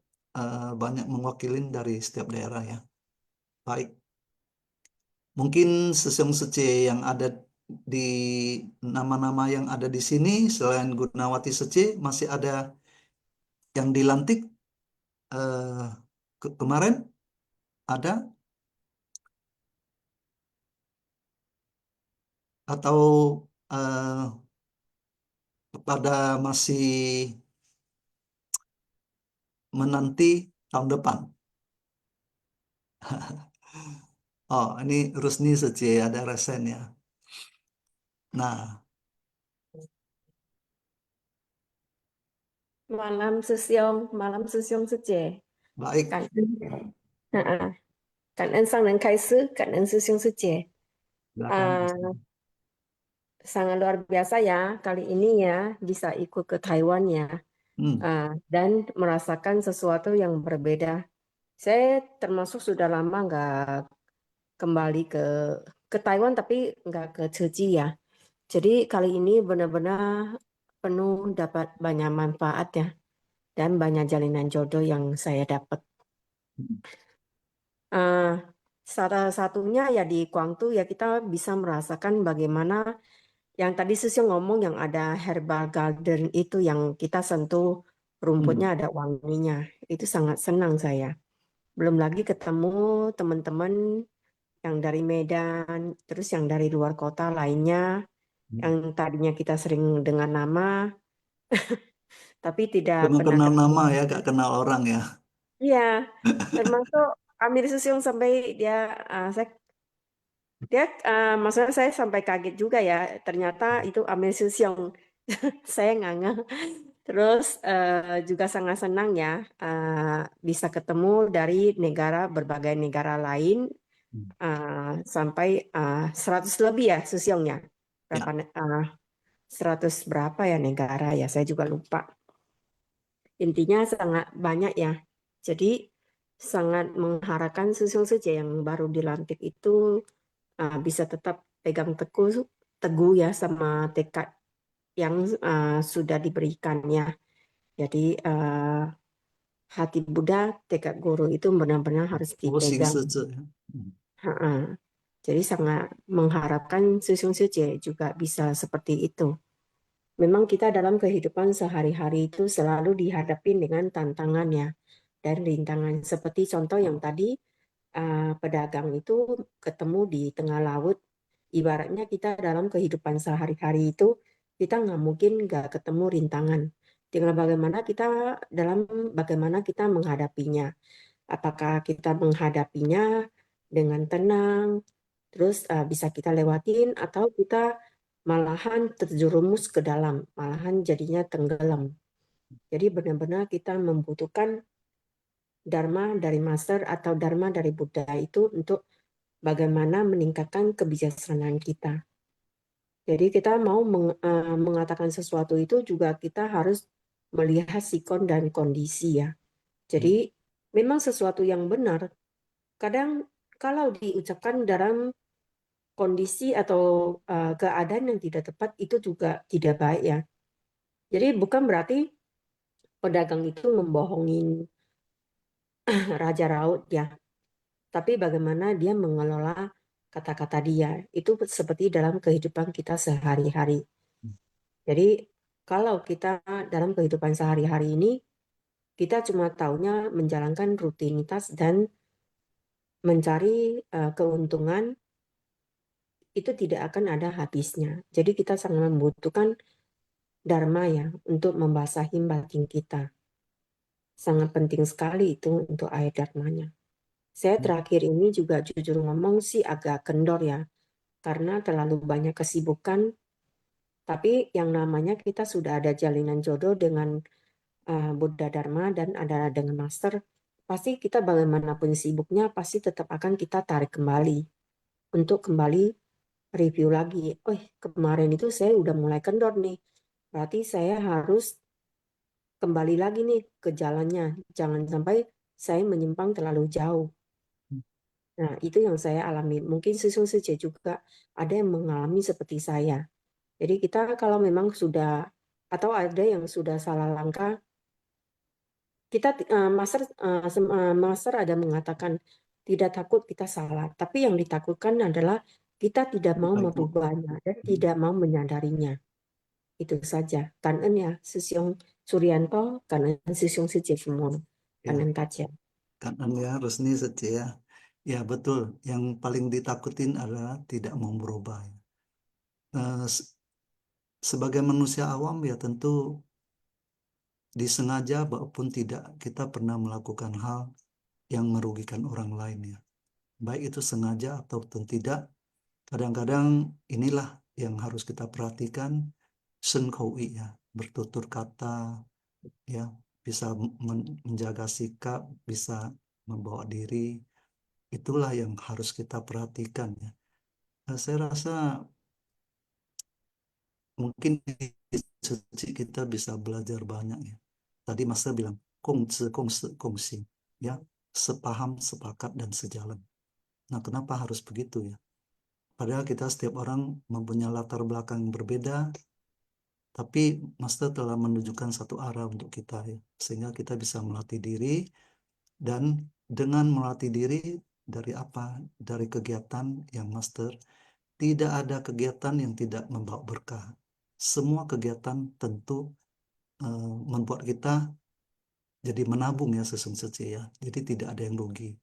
banyak mewakilin dari setiap daerah, ya. Baik. Mungkin Sesung Suci yang ada di nama-nama yang ada di sini selain Gunawati Seci masih ada yang dilantik kemarin, ada atau pada masih menanti tahun depan? Oh, ini Rusni Secie ada resen ya. Nah, Malam sư兄师姐， baik. 感恩，感恩上人开示，感恩师兄师姐， Silakan. sangat luar biasa ya kali ini ya bisa ikut ke Taiwan ya, dan merasakan sesuatu yang berbeda. Saya termasuk sudah lama nggak kembali ke Taiwan tapi nggak ke Jeji ya. Jadi kali ini benar-benar penuh dapat banyak manfaat ya dan banyak jalinan jodoh yang saya dapat. Salah satunya ya di Guangzhou ya kita bisa merasakan bagaimana yang tadi Susi ngomong yang ada herbal garden itu yang kita sentuh rumputnya ada wanginya. Itu sangat senang saya. Belum lagi ketemu teman-teman yang dari Medan, terus yang dari luar kota lainnya, yang tadinya kita sering dengar nama, tapi tidak Cuma pernah kenal ketemu. nama ya, gak kenal orang ya. Iya, termasuk Amir Susiung sampai maksudnya saya sampai kaget juga ya, ternyata itu Amir Susiung. Saya nggak ngeh. Terus juga sangat senang ya bisa ketemu dari berbagai negara lain sampai 100 lebih ya Susiungnya. Berapa 100 berapa ya negara ya, saya juga lupa. Intinya sangat banyak ya. Jadi sangat mengharapkan Susiung saja yang baru dilantik itu bisa tetap pegang teguh ya sama tekad yang sudah diberikannya. Jadi hati Buddha, tekad guru itu benar-benar harus dipegang. Jadi sangat mengharapkan Susiung Suje juga bisa seperti itu. Memang kita dalam kehidupan sehari-hari itu selalu dihadapi dengan tantangannya dan rintangan. Seperti contoh yang tadi pedagang itu ketemu di tengah laut. Ibaratnya kita dalam kehidupan sehari-hari itu kita nggak mungkin nggak ketemu rintangan. Tinggal bagaimana kita menghadapinya. Apakah kita menghadapinya dengan tenang, terus bisa kita lewatin, atau kita malahan terjerumus ke dalam, malahan jadinya tenggelam. Jadi benar-benar kita membutuhkan Dharma dari Master atau Dharma dari Buddha itu untuk bagaimana meningkatkan kebijaksanaan kita. Jadi kita mau mengatakan sesuatu itu juga kita harus melihat sikon dan kondisi ya. Jadi memang sesuatu yang benar, kadang kalau diucapkan dalam kondisi atau keadaan yang tidak tepat itu juga tidak baik ya. Jadi bukan berarti pedagang itu membohongin Raja Raut ya. Tapi bagaimana dia mengelola kata-kata dia. Itu seperti dalam kehidupan kita sehari-hari. Jadi kalau kita dalam kehidupan sehari-hari ini, kita cuma taunya menjalankan rutinitas dan mencari keuntungan, itu tidak akan ada habisnya. Jadi kita sangat membutuhkan Dharma ya untuk membasahi batin kita. Sangat penting sekali itu untuk air Dharmanya. Saya terakhir ini juga jujur ngomong sih agak kendor ya, karena terlalu banyak kesibukan. Tapi yang namanya kita sudah ada jalinan jodoh dengan Buddha Dharma dan ada dengan Master, pasti kita bagaimanapun sibuknya pasti tetap akan kita tarik kembali untuk kembali review lagi. Oh, kemarin itu saya udah mulai kendor nih, berarti saya harus kembali lagi nih ke jalannya. Jangan sampai saya menyimpang terlalu jauh. Nah, itu yang saya alami. Mungkin Susiung Suje juga ada yang mengalami seperti saya. Jadi kita kalau memang sudah, atau ada yang sudah salah langkah, kita Master ada mengatakan tidak takut kita salah, tapi yang ditakutkan adalah kita tidak mau merubahnya dan tidak mau menyadarinya. Itu saja. Kanan ya Susiung Suryanto, kanan Susiung Suje semua, kanan kaca. Kanan ya Rusni Secie. Ya betul. Yang paling ditakutin adalah tidak mau berubah. Sebagai manusia awam ya tentu disengaja maupun tidak kita pernah melakukan hal yang merugikan orang lain ya. baik itu sengaja ataupun tidak. Kadang-kadang inilah yang harus kita perhatikan, senkowi ya, bertutur kata, ya, bisa menjaga sikap, bisa membawa diri, itulah yang harus kita perhatikan ya. Saya rasa mungkin di suci kita bisa belajar banyak ya. Tadi Master bilang kongsi, ya, sepaham, sepakat dan sejalan. Nah, kenapa harus begitu ya? Padahal kita setiap orang mempunyai latar belakang yang berbeda, tapi Master telah menunjukkan satu arah untuk kita ya, sehingga kita bisa melatih diri. Dan dengan melatih diri dari apa? Dari kegiatan yang Master, tidak ada kegiatan yang tidak membawa berkah. Semua kegiatan tentu membuat kita jadi menabung ya sesungguhnya ya. Jadi tidak ada yang rugi.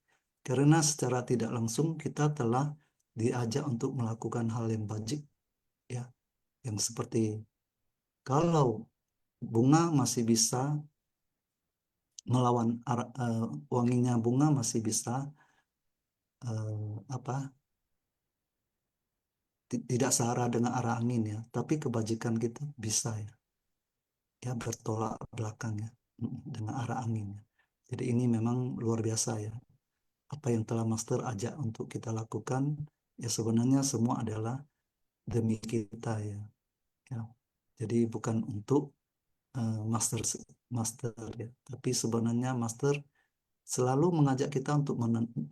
Karena secara tidak langsung kita telah diajak untuk melakukan hal yang wajib ya, yang seperti kalau bunga masih bisa melawan wanginya bunga masih bisa tidak searah dengan arah angin ya, tapi kebajikan kita bisa ya bertolak belakang ya dengan arah angin ya. Jadi ini memang luar biasa ya, apa yang telah Master ajak untuk kita lakukan ya, sebenarnya semua adalah demi kita ya. Jadi bukan untuk Master ya, tapi sebenarnya Master selalu mengajak kita untuk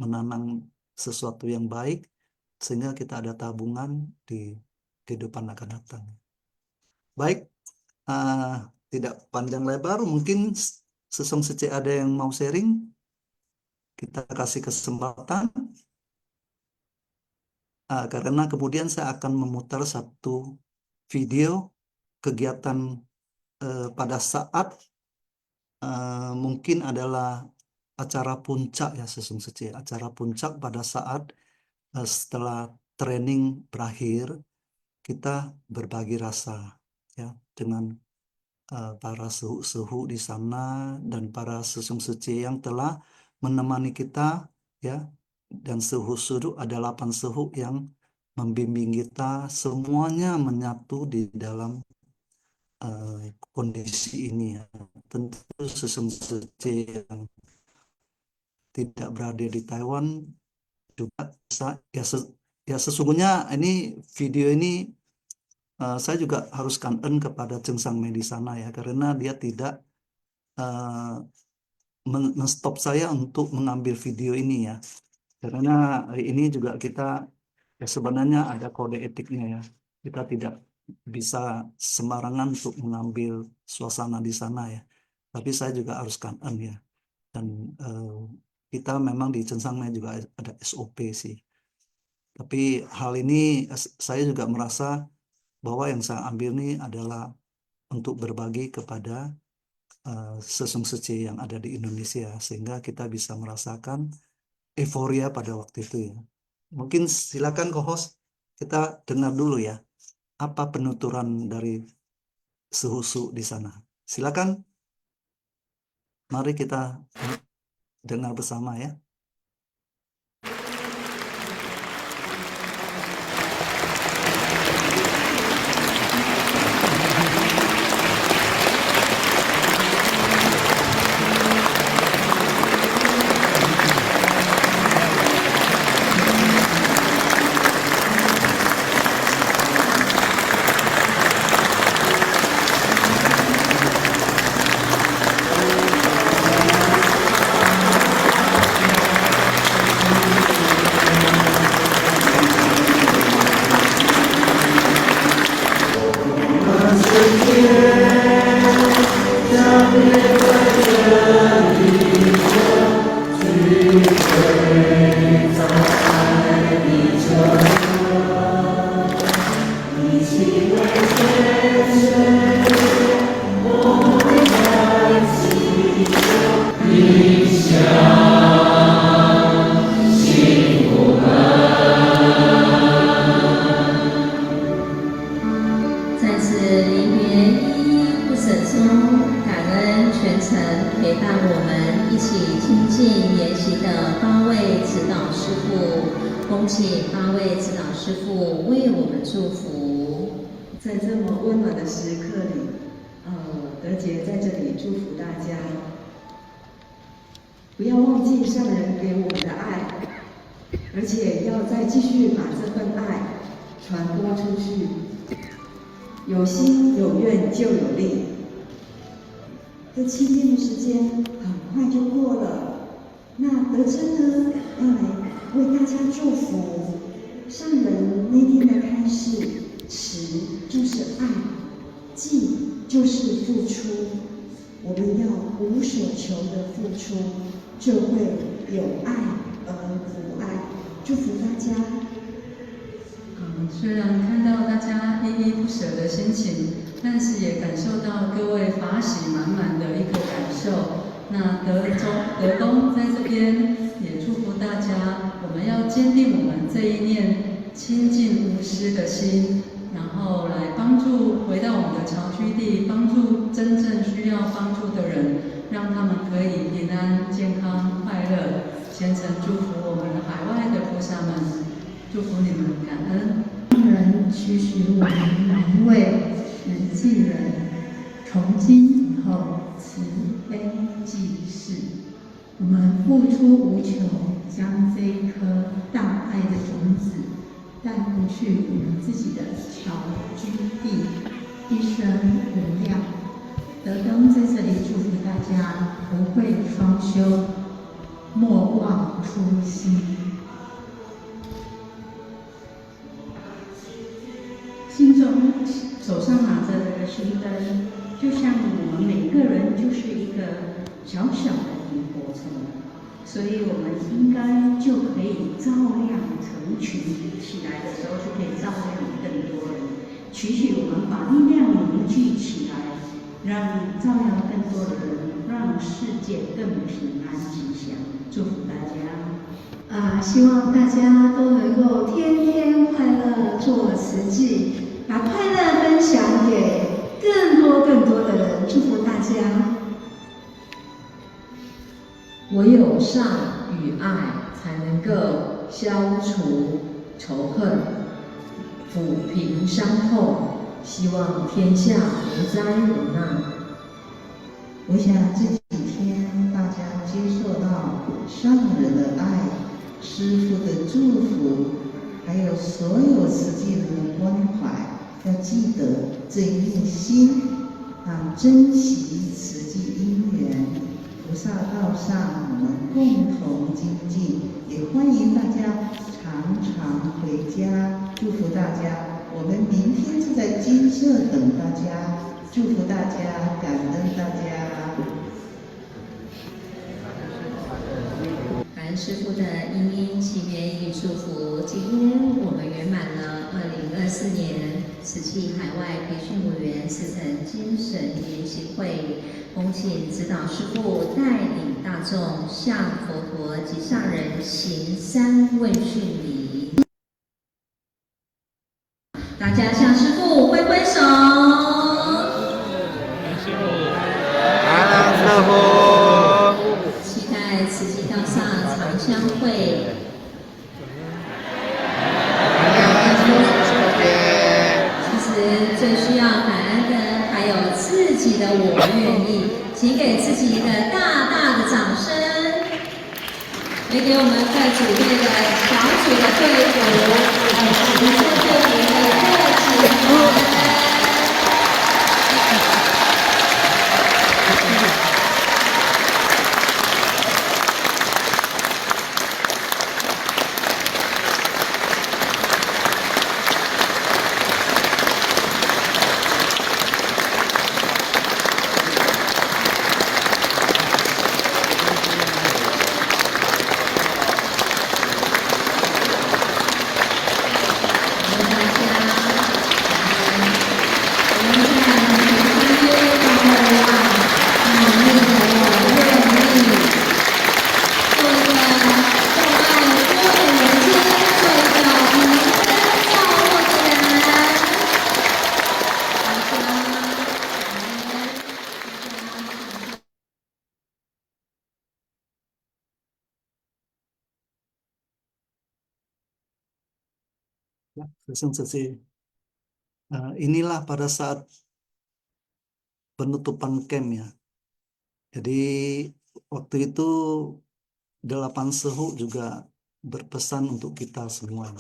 menanam sesuatu yang baik sehingga kita ada tabungan di kehidupan akan datang. Baik, tidak panjang lebar, mungkin Sesong Sece ada yang mau sharing, kita kasih kesempatan. Karena kemudian saya akan memutar satu video kegiatan pada saat mungkin adalah acara puncak ya Sesong Sece, acara puncak pada saat setelah training berakhir, kita berbagi rasa ya dengan para suhu-suhu di sana dan para Sesong Sece yang telah menemani kita ya, dan suhu-suhu ada 8 suhu yang membimbing kita, semuanya menyatu di dalam kondisi ini ya. Tentu Sesong Sece yang tidak berada di Taiwan juga bisa ya, sesungguhnya ini video ini saya juga harus kangen kepada Cheng Sang Mei di sana ya, karena dia tidak men-stop saya untuk mengambil video ini ya, karena ini juga kita ya sebenarnya ada kode etiknya ya, kita tidak bisa sembarangan untuk mengambil suasana di sana ya, tapi saya juga harus kangen ya, dan kita memang di Cheng Sang Mei juga ada SOP sih. Tapi hal ini saya juga merasa bahwa yang saya ambil ini adalah untuk berbagi kepada Sesong Sece yang ada di Indonesia, sehingga kita bisa merasakan euforia pada waktu itu ya. Mungkin silakan co-host, kita dengar dulu ya, apa penuturan dari suhu di sana. Silakan, mari kita dengar bersama ya.陪伴我们一起亲近研习的8位指导师父，恭请8位指导师父为我们祝福。在这么温暖的时刻里，德杰在这里祝福大家，不要忘记上人给我们的爱，而且要再继续把这份爱传播出去。有心有愿就有力。这7天的时间很快就过了，那德珍呢要来为大家祝福。上人那天的开示，持就是爱，记就是付出。我们要无所求的付出，就会有爱而无爱。祝福大家。虽然看到大家依依不舍的心情，但是也感受到各位法喜满满的一个感受。那德公在这边也祝福大家，我们要坚定我们这一念清净无私的心，然后来帮助回到我们的巢居地，帮助真正需要帮助的人，让他们可以平安、健康、快乐。虔诚祝福我们海外的菩萨们，祝福你们，感恩。上人许我们每一位实际人，从今以后慈悲济世，我们付出无求，将这一颗大爱的种子带回去我们自己的侨居地，一生无量。德公在这里祝福大家福慧双修，莫忘初心。心中手上拿着这个心灯，就像我们每个人就是一个小小的萤火虫，所以我们应该就可以照亮成群起来的时候，就可以照亮更多人。期许我们把力量凝聚起来，让照亮更多的人，让世界更平安吉祥。祝福大家。希望大家都能够天天快乐做慈济，把快乐分享给更多的人。祝福大家。唯有善与爱，才能够消除仇恨，抚平伤痛。希望天下无灾无难。我想这几天大家接受到上人的爱、师父的祝福，还有所有慈济人的关怀，要记得这一念心，珍惜慈济因缘。菩萨道上，我们共同精进，也欢迎大家常常回家。祝福大家，我们明天就在金舍等大家。祝福大家，感恩大家。感恩师父的殷祈愿与祝福。今天我们圆满了2024年慈济海外培训委员4层精神研习会。恭请指导师父带领大众向佛陀及上人行3问讯礼。大家向师父挥挥手。感恩师父。期待慈济道上常相会。其实最需要感恩的还有自己的我愿意。请给自己一个大大的掌声，也给我们在组队的小组的队伍，以及队伍的热情感恩。Ya, sesi. Inilah pada saat penutupan camp ya. Jadi waktu itu 8 sehu juga berpesan untuk kita semua,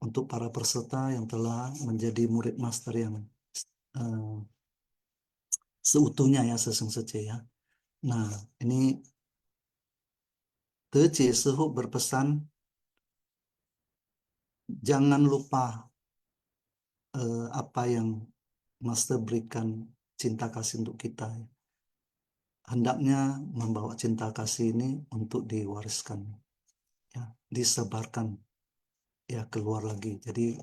untuk para peserta yang telah menjadi murid master yang seutuhnya ya, Seseng Sece ya. Nah, ini Tece Sehu berpesan, jangan lupa apa yang Master berikan cinta kasih untuk kita. Hendaknya membawa cinta kasih ini untuk diwariskan, ya, disebarkan, ya, keluar lagi. Jadi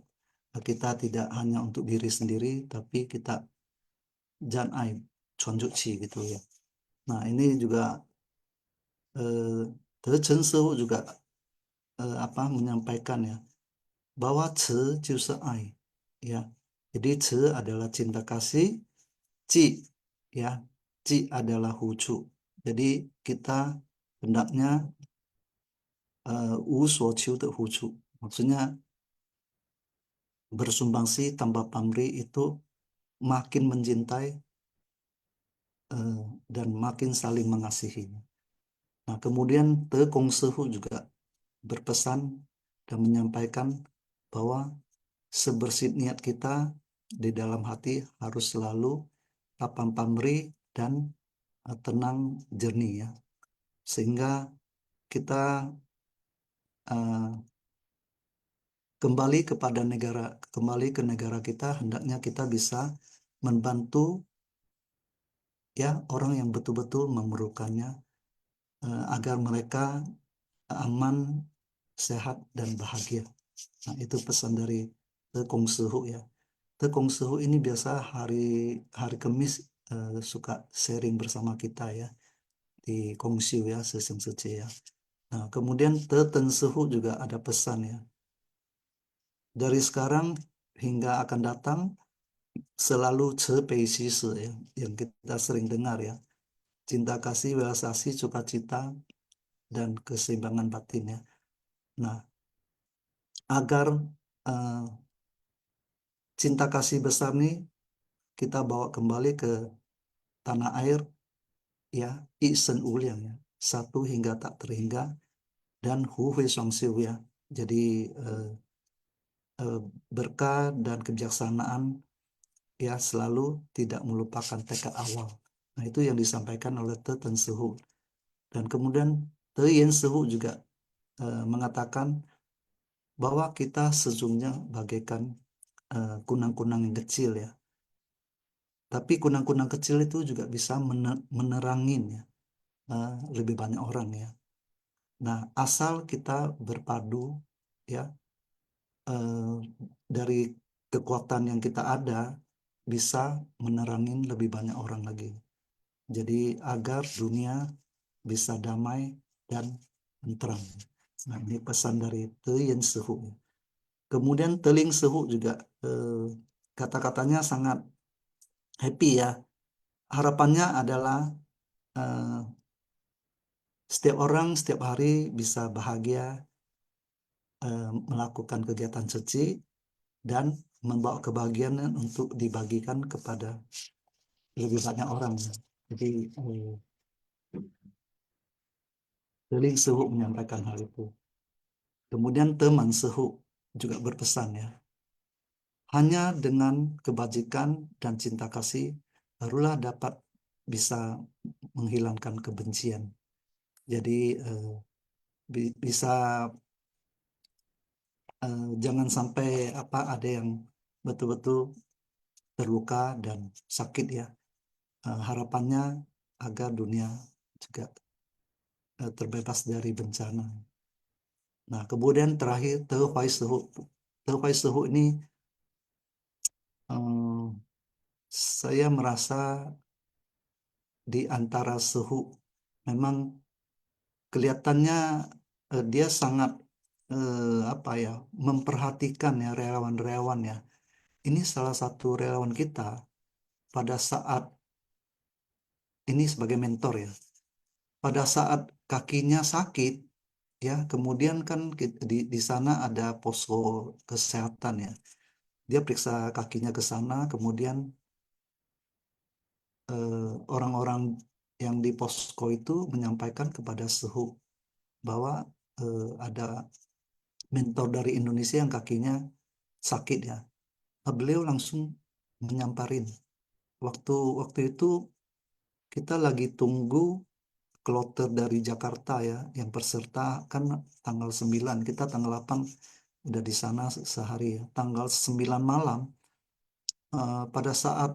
kita tidak hanya untuk diri sendiri, tapi kita janai conjuci gitu ya. Nah, ini juga Chen Sehu juga menyampaikan ya, bahwa ce jiushi ai, ya. Jadi ce adalah cinta kasih, ci ya, ci adalah hucu. Jadi kita hendaknya wu suo qiu de hucu. Maksudnya bersumbangsi tanpa pamrih itu makin mencintai dan makin saling mengasihi. Nah, kemudian Te Kong Sehu juga berpesan dan menyampaikan bahwa sebersih niat kita di dalam hati harus selalu lapang pamrih dan tenang jernih ya, sehingga kita kembali ke negara kita, hendaknya kita bisa membantu ya orang yang betul-betul memerlukannya, agar mereka aman, sehat dan bahagia. Nah, itu pesan dari Te Kong Sehu ya. Te Kong Sehu ini biasa hari Kamis suka sharing bersama kita ya di Kongsiu ya, Seseng Sece ya. Nah, kemudian Te Ten Sehu juga ada pesan ya. Dari sekarang hingga akan datang selalu ce pei si se ya, yang kita sering dengar ya. Cinta kasih, welas asih, sukacita dan keseimbangan batin ya. Nah, agar cinta kasih besar nih kita bawa kembali ke tanah air ya, Isen Uliang ya, 1 hingga tak terhingga, dan Hu Hui Song Siu ya. Jadi berkah dan kebijaksanaan ya selalu tidak melupakan tekad awal. Nah, itu yang disampaikan oleh Te Ten Sehu. Dan kemudian Te Yen Sehu juga mengatakan bahwa kita sesungguhnya bagaikan kunang-kunang yang kecil ya. Tapi kunang-kunang kecil itu juga bisa menerangin ya lebih banyak orang ya. Nah, asal kita berpadu ya, dari kekuatan yang kita ada bisa menerangin lebih banyak orang lagi. Jadi agar dunia bisa damai dan tentram. Nah, ini pesan dari Te Yen Sehu. Kemudian Teling Sehu juga kata-katanya sangat happy ya. Harapannya adalah setiap orang setiap hari bisa bahagia, melakukan kegiatan suci dan membawa kebahagiaan untuk dibagikan kepada lebih banyak orang. Jadi Teling Sehu menyampaikan hal itu. Kemudian Teman Sehu juga berpesan ya, hanya dengan kebajikan dan cinta kasih barulah dapat bisa menghilangkan kebencian. Jadi bisa jangan sampai ada yang betul-betul terluka dan sakit ya. Harapannya agar dunia juga terbebas dari bencana. Nah, kemudian terakhir Te Huai Sehu. Te Huai Sehu ini saya merasa di antara sehu memang kelihatannya dia sangat memperhatikan ya relawan-relawan ya. Ini salah satu relawan kita pada saat ini sebagai mentor ya. Pada saat kakinya sakit ya. Kemudian kan di sana ada posko kesehatan ya. Dia periksa kakinya ke sana, kemudian orang-orang yang di posko itu menyampaikan kepada Suhu bahwa ada mentor dari Indonesia yang kakinya sakit ya. Beliau langsung menyamparin. Waktu itu kita lagi tunggu kloter dari Jakarta ya, yang peserta kan tanggal 9, kita tanggal 8 udah di sana sehari ya. Tanggal 9 malam pada saat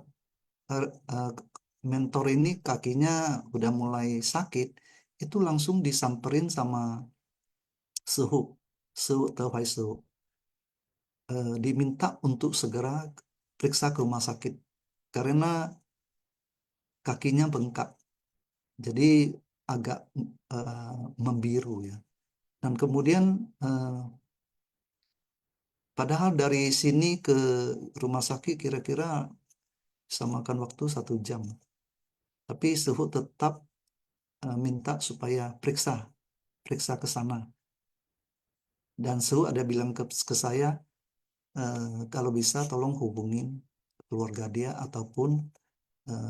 mentor ini kakinya udah mulai sakit, itu langsung disamperin sama Suhu Tewai Suhu. Diminta untuk segera periksa ke rumah sakit karena kakinya bengkak, jadi agak membiru ya. Dan kemudian padahal dari sini ke rumah sakit kira-kira bisa makan waktu 1 jam, tapi Suhu tetap minta supaya periksa ke sana. Dan Suhu ada bilang ke saya, kalau bisa tolong hubungin keluarga dia ataupun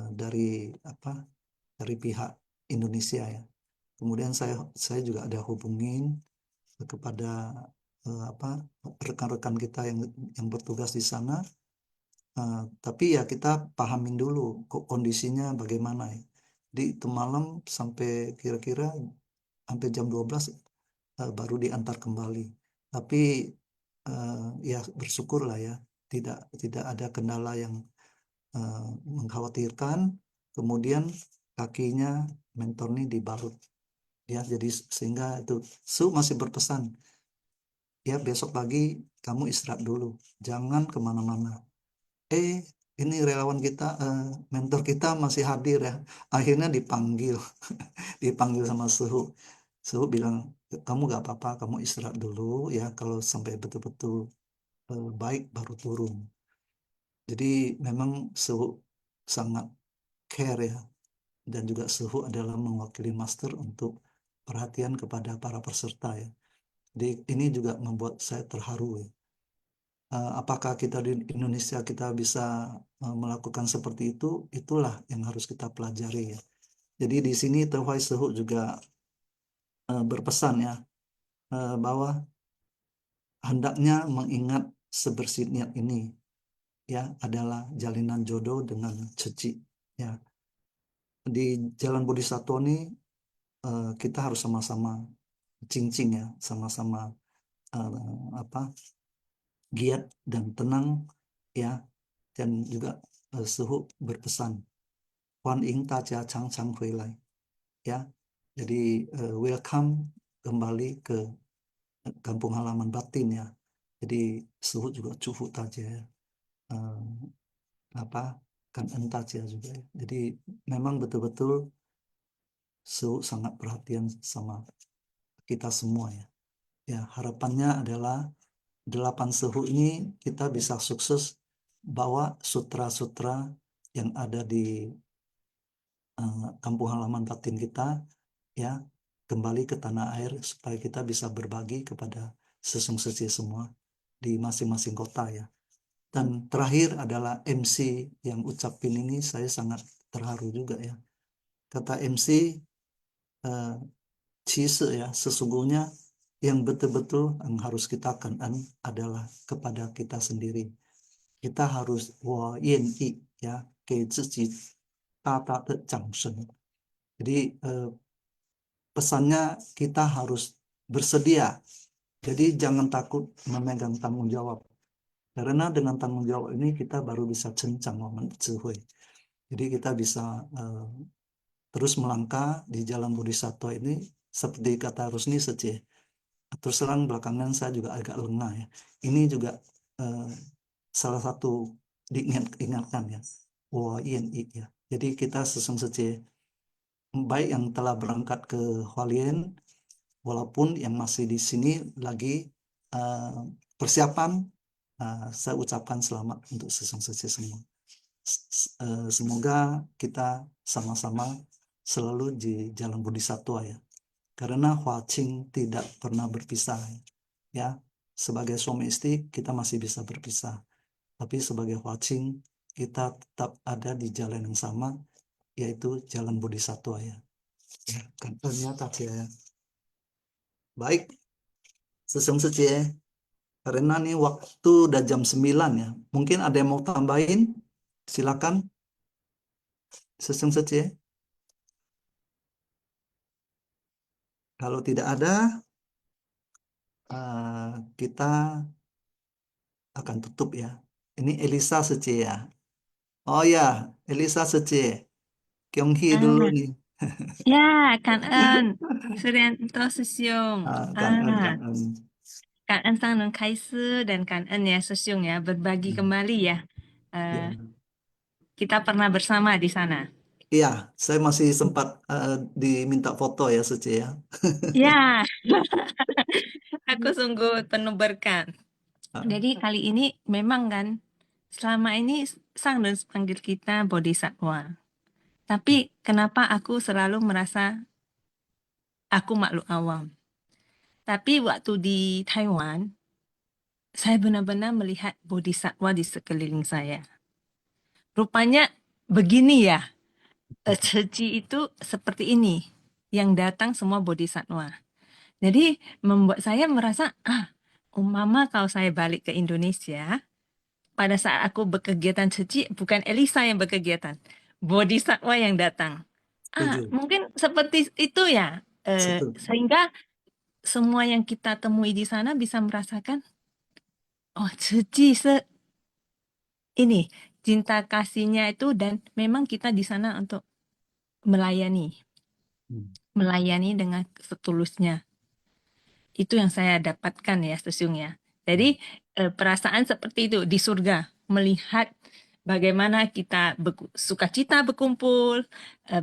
dari pihak Indonesia ya. Kemudian saya juga ada hubungin kepada rekan-rekan kita yang bertugas di sana. Tapi ya kita pahamin dulu kok kondisinya bagaimana ya. Di itu malam sampai kira-kira hampir jam 12 baru diantar kembali. Tapi ya bersyukurlah ya, tidak ada kendala yang mengkhawatirkan. Kemudian kakinya mentor ini dibalut ya, jadi sehingga itu masih berpesan ya, besok pagi kamu istirahat dulu, jangan kemana-mana. Ini relawan kita, mentor kita masih hadir ya, akhirnya dipanggil dipanggil sama Suhu bilang, kamu gak apa-apa, kamu istirahat dulu ya, kalau sampai betul-betul baik baru turun. Jadi memang Suhu sangat care ya, dan juga Suhu adalah mewakili master untuk perhatian kepada para peserta ya. Jadi ini juga membuat saya terharu ya. Apakah kita di Indonesia kita bisa melakukan seperti itu? Itulah yang harus kita pelajari ya. Jadi di sini Tewai Suhu juga berpesan ya, bahwa hendaknya mengingat sebersih niat ini ya adalah jalinan jodoh dengan ceci ya. Di jalan Bodhisattva ini kita harus sama-sama cincin ya, sama-sama giat dan tenang ya. Dan juga Suhu berpesan Wan Ing Ta Jia Chang Chang Hui Lai ya. Jadi welcome kembali ke kampung halaman batin ya. Jadi Suhu juga cufu taja kan entaja juga ya. Jadi memang betul-betul Suhu sangat perhatian sama kita semua ya. Ya, harapannya adalah 8 Suhu ini kita bisa sukses bawa sutra-sutra yang ada di kampung halaman batin kita ya, kembali ke tanah air supaya kita bisa berbagi kepada sesung-sesi semua di masing-masing kota ya. Dan terakhir adalah MC yang ucapin ini, saya sangat terharu juga ya. Kata MC, cise ya, sesungguhnya yang betul-betul yang harus kita kenan adalah kepada kita sendiri. Kita harus yen i ya, ke zhi tata de zhangsheng. Jadi pesannya kita harus bersedia. Jadi jangan takut memegang tanggung jawab. Karena dengan tanggung jawab ini kita baru bisa cencang momen cihui. Jadi kita bisa terus melangkah di jalan Bodhisattva ini seperti kata Rusni Sece. Terus terang belakangan saya juga agak lengah ya. Ini juga salah satu diingatkan ya. Ya. Jadi kita sesung Sece, baik yang telah berangkat ke Hualien walaupun yang masih di sini lagi persiapan, saya ucapkan selamat untuk sesung Sece semua. Semoga kita sama-sama selalu di jalan Bodhisattva ya. Karena Huaqing tidak pernah berpisah. Ya, sebagai suami istri kita masih bisa berpisah. Tapi sebagai Huaqing kita tetap ada di jalan yang sama, yaitu jalan Bodhisattva ya. Ya, kan ternyata ya. Baik, Sesung Secie. Karena nih waktu udah jam 9 ya. Mungkin ada yang mau tambahin? Silakan. Sesung Secie. Kalau tidak ada, kita akan tutup ya. Ini Elisa Secie ya. Oh ya, Elisa Secie. Kyunghi dulu nih. Ya, cảm ơn Suryanto Susyung. Kan. Cảm ơn Sang Nung Kaisu dan cảm ơn ya Susyung ya berbagi kembali ya. Ya. Kita pernah bersama di sana. Iya, saya masih sempat diminta foto ya Secie ya. Ya, aku sungguh penuh berkat. Jadi kali ini memang kan selama ini Sang Nun panggil kita Bodhisattva. Tapi kenapa aku selalu merasa aku makhluk awam? Tapi waktu di Taiwan, saya benar-benar melihat Bodhisattva di sekeliling saya. Rupanya begini ya, Ceci itu seperti ini, yang datang semua Bodhisattva. Jadi membuat saya merasa, umpama kalau saya balik ke Indonesia, pada saat aku berkegiatan Ceci, bukan Elisa yang berkegiatan, Bodhisattva yang datang. Setuju. Mungkin seperti itu ya, sehingga semua yang kita temui di sana bisa merasakan, oh Ceci ini cinta kasihnya itu, dan memang kita di sana untuk melayani dengan setulusnya. Itu yang saya dapatkan ya Susyung. Jadi perasaan seperti itu di surga, melihat bagaimana kita sukacita berkumpul,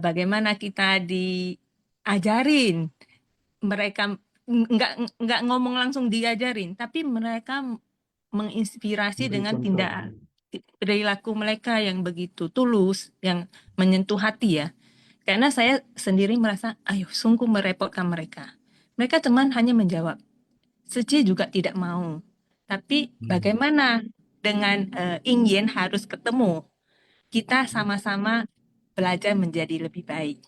bagaimana kita diajarin, mereka nggak ngomong langsung diajarin, tapi mereka menginspirasi dengan tindakan perilaku mereka yang begitu tulus, yang menyentuh hati ya. Karena saya sendiri merasa, sungguh merepotkan mereka. Mereka cuman hanya menjawab. Seci juga tidak mau. Tapi bagaimana dengan ingin harus ketemu? Kita sama-sama belajar menjadi lebih baik.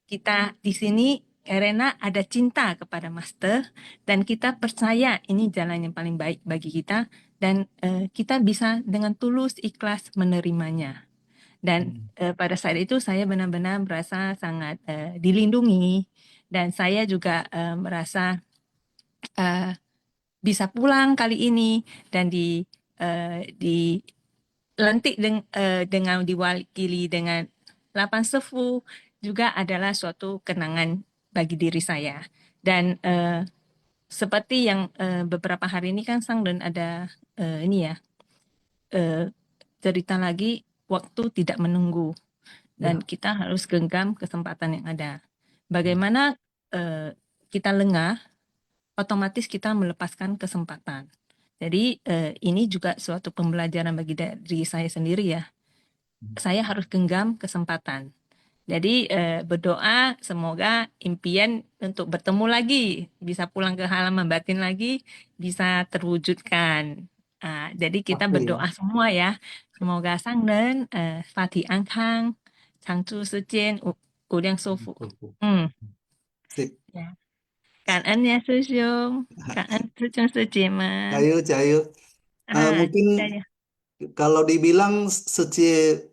Kita di sini karena ada cinta kepada Master, dan kita percaya ini jalan yang paling baik bagi kita, dan kita bisa dengan tulus ikhlas menerimanya. Dan pada saat itu saya benar-benar merasa sangat dilindungi, dan saya juga merasa bisa pulang kali ini dan dilantik dengan diwakili dengan 8 sefu juga adalah suatu kenangan bagi diri saya. Dan seperti yang beberapa hari ini kan Sang Nun ada cerita lagi, waktu tidak menunggu dan kita harus genggam kesempatan yang ada. Bagaimana kita lengah, otomatis kita melepaskan kesempatan. Jadi ini juga suatu pembelajaran bagi diri saya sendiri ya. Saya harus genggam kesempatan. Jadi berdoa semoga impian untuk bertemu lagi, bisa pulang ke halaman batin lagi, bisa terwujudkan. Jadi kita berdoa semua ya. Semoga Sang Nun, Fatih Angkang, Changchu Sejen, Uliang Sofu. Ya. Cảm ơn ya Susyung. Cảm ơn Susyung Sejema. Cayu. Mungkin kalau dibilang Secie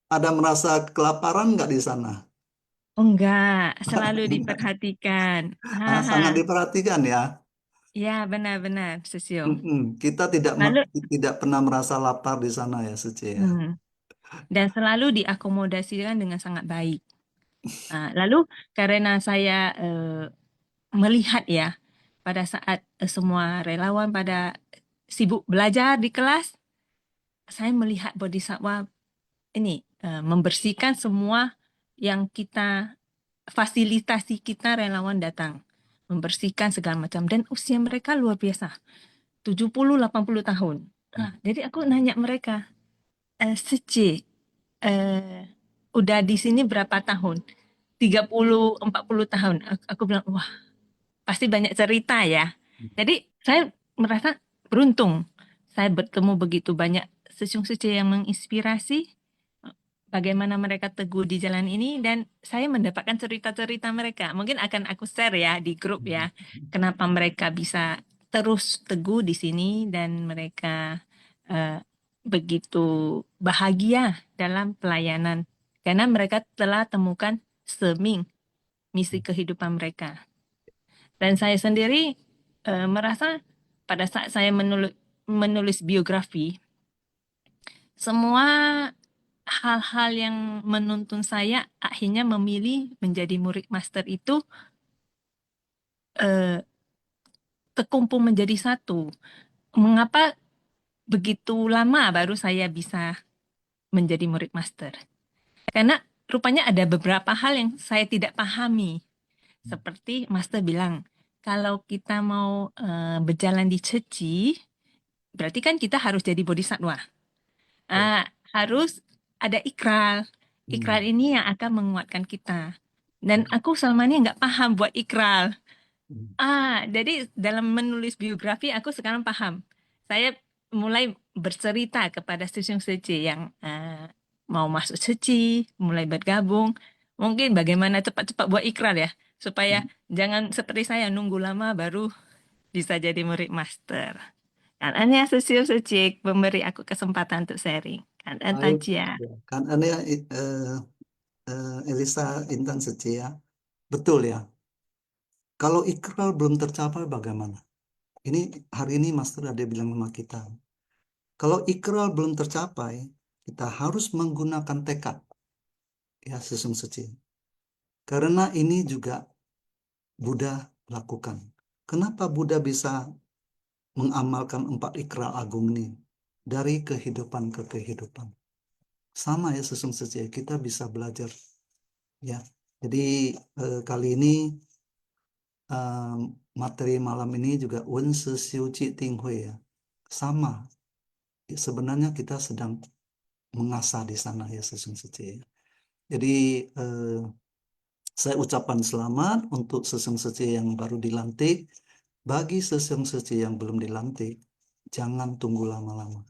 ada merasa kelaparan nggak di sana? Enggak, selalu diperhatikan. Sangat diperhatikan ya. Ya, benar-benar Susyung. Kita tidak pernah merasa lapar di sana ya Secie ya. Dan selalu diakomodasikan dengan sangat baik. Lalu karena saya melihat ya, pada saat semua relawan pada sibuk belajar di kelas, saya melihat Bodhisattva ini membersihkan semua yang kita fasilitasi, kita relawan datang membersihkan segala macam, dan usia mereka luar biasa, 70-80 tahun. Jadi aku nanya mereka, Seci udah di sini berapa tahun? 30-40 tahun. Aku bilang, wah, pasti banyak cerita ya. Jadi saya merasa beruntung. Saya bertemu begitu banyak sesiung suci yang menginspirasi bagaimana mereka teguh di jalan ini, dan saya mendapatkan cerita-cerita mereka. Mungkin akan aku share ya di grup ya, kenapa mereka bisa terus teguh di sini dan mereka begitu bahagia dalam pelayanan karena mereka telah temukan seming misi kehidupan mereka. Dan saya sendiri merasa pada saat saya menulis biografi, semua hal-hal yang menuntun saya akhirnya memilih menjadi murid master itu terkumpul menjadi satu. Mengapa begitu lama baru saya bisa menjadi murid master? Karena rupanya ada beberapa hal yang saya tidak pahami. Seperti master bilang, kalau kita mau berjalan di ceci, berarti kan kita harus jadi bodhisattva. Harus ada ikrar. Ikrar ini yang akan menguatkan kita. Dan aku selama ini nggak paham buat ikrar. Jadi dalam menulis biografi aku sekarang paham. Saya mulai bercerita kepada sesiung suci yang mau masuk suci, mulai bergabung. Mungkin bagaimana cepat-cepat buat ikrar ya, supaya jangan seperti saya nunggu lama baru bisa jadi murid master. Karena sesiung suci memberi aku kesempatan untuk sharing. Karena Baik, Tajia. kan Anda Elisa Intan Setia, betul ya. Kalau ikrar belum tercapai bagaimana? Ini hari ini Master ada bilang sama kita. Kalau ikrar belum tercapai, kita harus menggunakan tekad. Ya, sesung suci. Karena ini juga Buddha lakukan. Kenapa Buddha bisa mengamalkan 4 ikrar agung ini? Dari kehidupan ke kehidupan. Sama ya sesung suci, kita bisa belajar. Ya, jadi kali ini materi malam ini juga Wen Se Xiu Ji Ting Hui ya. Sama. Sebenarnya kita sedang mengasah di sana ya sesung suci. Jadi saya ucapkan selamat untuk sesung suci yang baru dilantik. Bagi sesung suci yang belum dilantik, jangan tunggu lama-lama.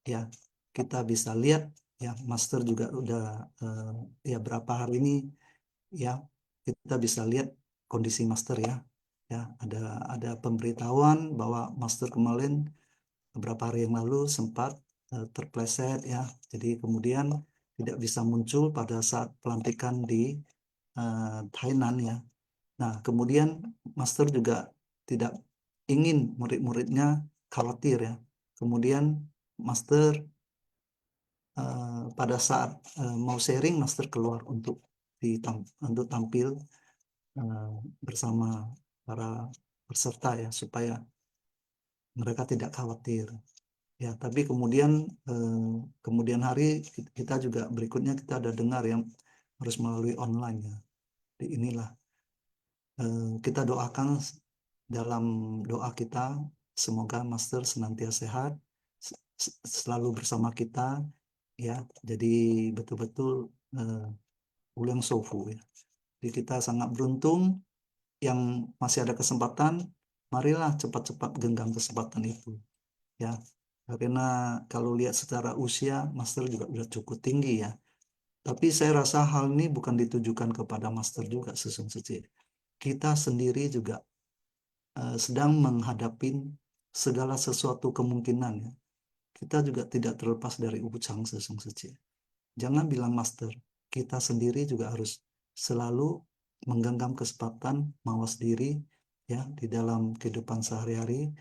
Ya, kita bisa lihat ya, Master juga udah ya berapa hari ini ya kita bisa lihat kondisi Master ya. Ya, ada pemberitahuan bahwa Master kemarin beberapa hari yang lalu sempat terpleset ya. Jadi kemudian tidak bisa muncul pada saat pelantikan di Thailand ya. Nah, kemudian Master juga tidak ingin murid-muridnya khawatir ya. Kemudian Master pada saat mau sharing, Master keluar untuk tampil bersama para peserta ya, supaya mereka tidak khawatir ya. Tapi kemudian hari kita juga berikutnya kita ada dengar yang harus melalui online ya. Jadi inilah kita doakan dalam doa kita, semoga Master senantiasa sehat, selalu bersama kita ya. Jadi betul-betul Ulang Sofu ya. Jadi kita sangat beruntung yang masih ada kesempatan, marilah cepat-cepat genggam kesempatan itu ya. Karena kalau lihat secara usia, Master juga sudah cukup tinggi ya. Tapi saya rasa hal ini bukan ditujukan kepada Master juga sesung suci. Kita sendiri juga sedang menghadapi segala sesuatu kemungkinan ya. Kita juga tidak terlepas dari ubucang sesung suci. Jangan bilang Master, kita sendiri juga harus selalu menggenggam kesempatan mawas diri ya di dalam kehidupan sehari-hari,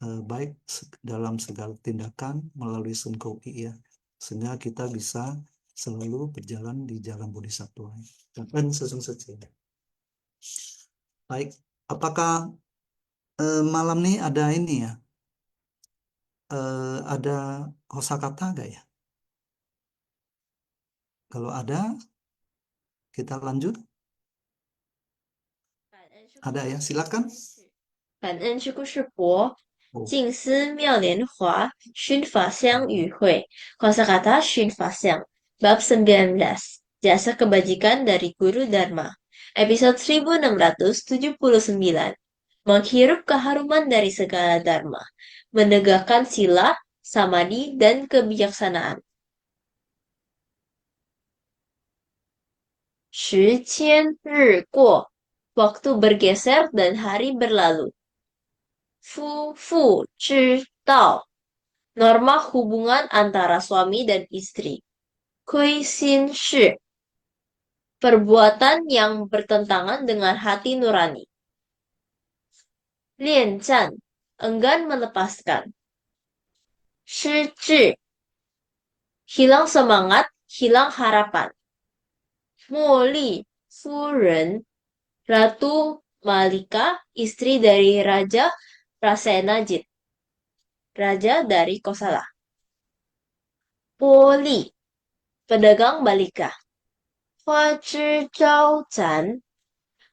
baik dalam segala tindakan melalui Sun Kau I ya, sehingga kita bisa selalu berjalan di jalan bodhisattva dan sesung suci. Baik, apakah malam ini ada ini ya, ada kosakata gak ya? Kalau ada, kita lanjut. Ada ya, silakan. 感恩之故是佛，静思妙莲华，熏法香与会，Kosakata 熏法香，Bab 19. Jasa kebajikan dari Guru Dharma. Episode 1679. Menghirup keharuman dari segala dharma. Menegakkan sila, samadhi, dan kebijaksanaan. 时迁日过, waktu bergeser dan hari berlalu. 夫妇之道, norma hubungan antara suami dan istri. 亏心事, perbuatan yang bertentangan dengan hati nurani. 恋战, enggan melepaskan. 失志, hilang semangat, hilang harapan. 茉莉夫人, Ratu Malika, istri dari Raja Prasenajit, raja dari Kosala. 波丽, pedagang balika. 花枝招展,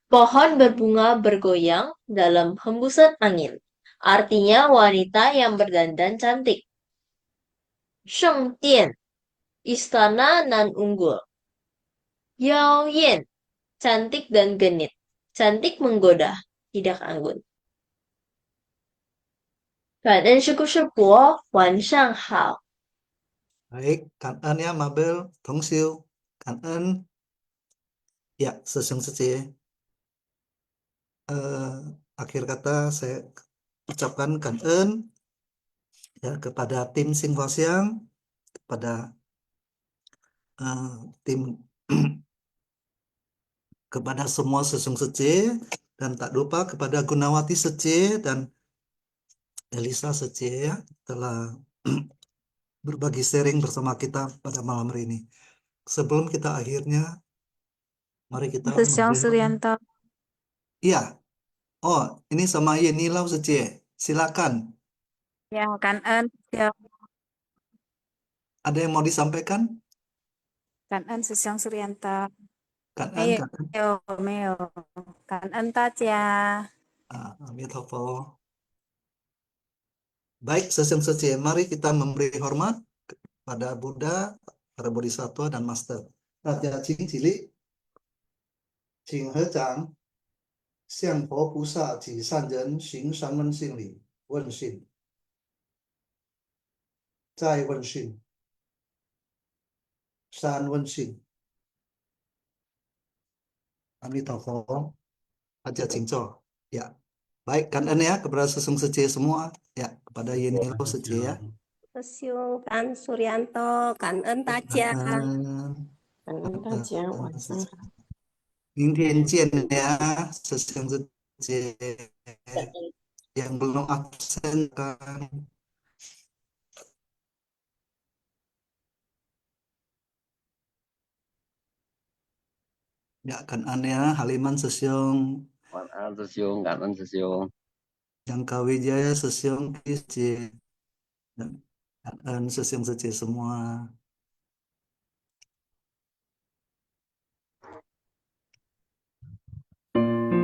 pohon berbunga bergoyang dalam hembusan angin. Artinya wanita yang berdandan cantik. 圣殿, istana nan unggul. 妖艳, cantik dan genit. Cantik menggoda, tidak anggun. 感恩师父师伯，晚上好。 Baik, cảm ơn ya Mabel, Thống Siêu, cảm ơn. Ya, Sesung Sece. Akhir kata saya ucapkan cảm ơn ya kepada tim Singfasiang, kepada tim kepada semua Sesung Sece, dan tak lupa kepada Gunawati Sece dan Elisa Sece ya telah berbagi sharing bersama kita pada malam hari ini. Sebelum kita akhirnya, mari kita Sesiang memberi- Suryanto. Iya. Oh, ini sama Yeni Lau Sece. Silakan. Ya, cảm ơn, Ada yang mau disampaikan? cảm ơn Sesiang Suryanto. Cảm ơn, cảm ơn. Mail. Cảm ơn ta cha. Amitabha. Baik, Sesung Sece, mari kita memberi hormat kepada Buddha, para Bodhisattva, dan Master. Raja Ching Cili, Ching He Chang, Xiang Po Pusa Ji San Ren Xing San Wen Xin Li, Wen Xin. Zai Wen Xin. San Wen Xin. Amitabha. Raja Ching Cho. Ya. Baik, cảm ơn ya kepada Sesung Sece semua. Ya, kepada Yeni Lau Sece ya. Sesiung Kan Suryanto, cảm ơn ta cha. 感恩大家，晚上好。明天见ya, Sesung Sece. Yang belum absen kan. Ya, kan ya, Haliman Sesiung, Cảm ơn sư Siêu, cảm ơn sư Siêu. yang Kawijaya Sesiung Kisce. Dan cảm ơn Sesiung Sece semua. Thank you.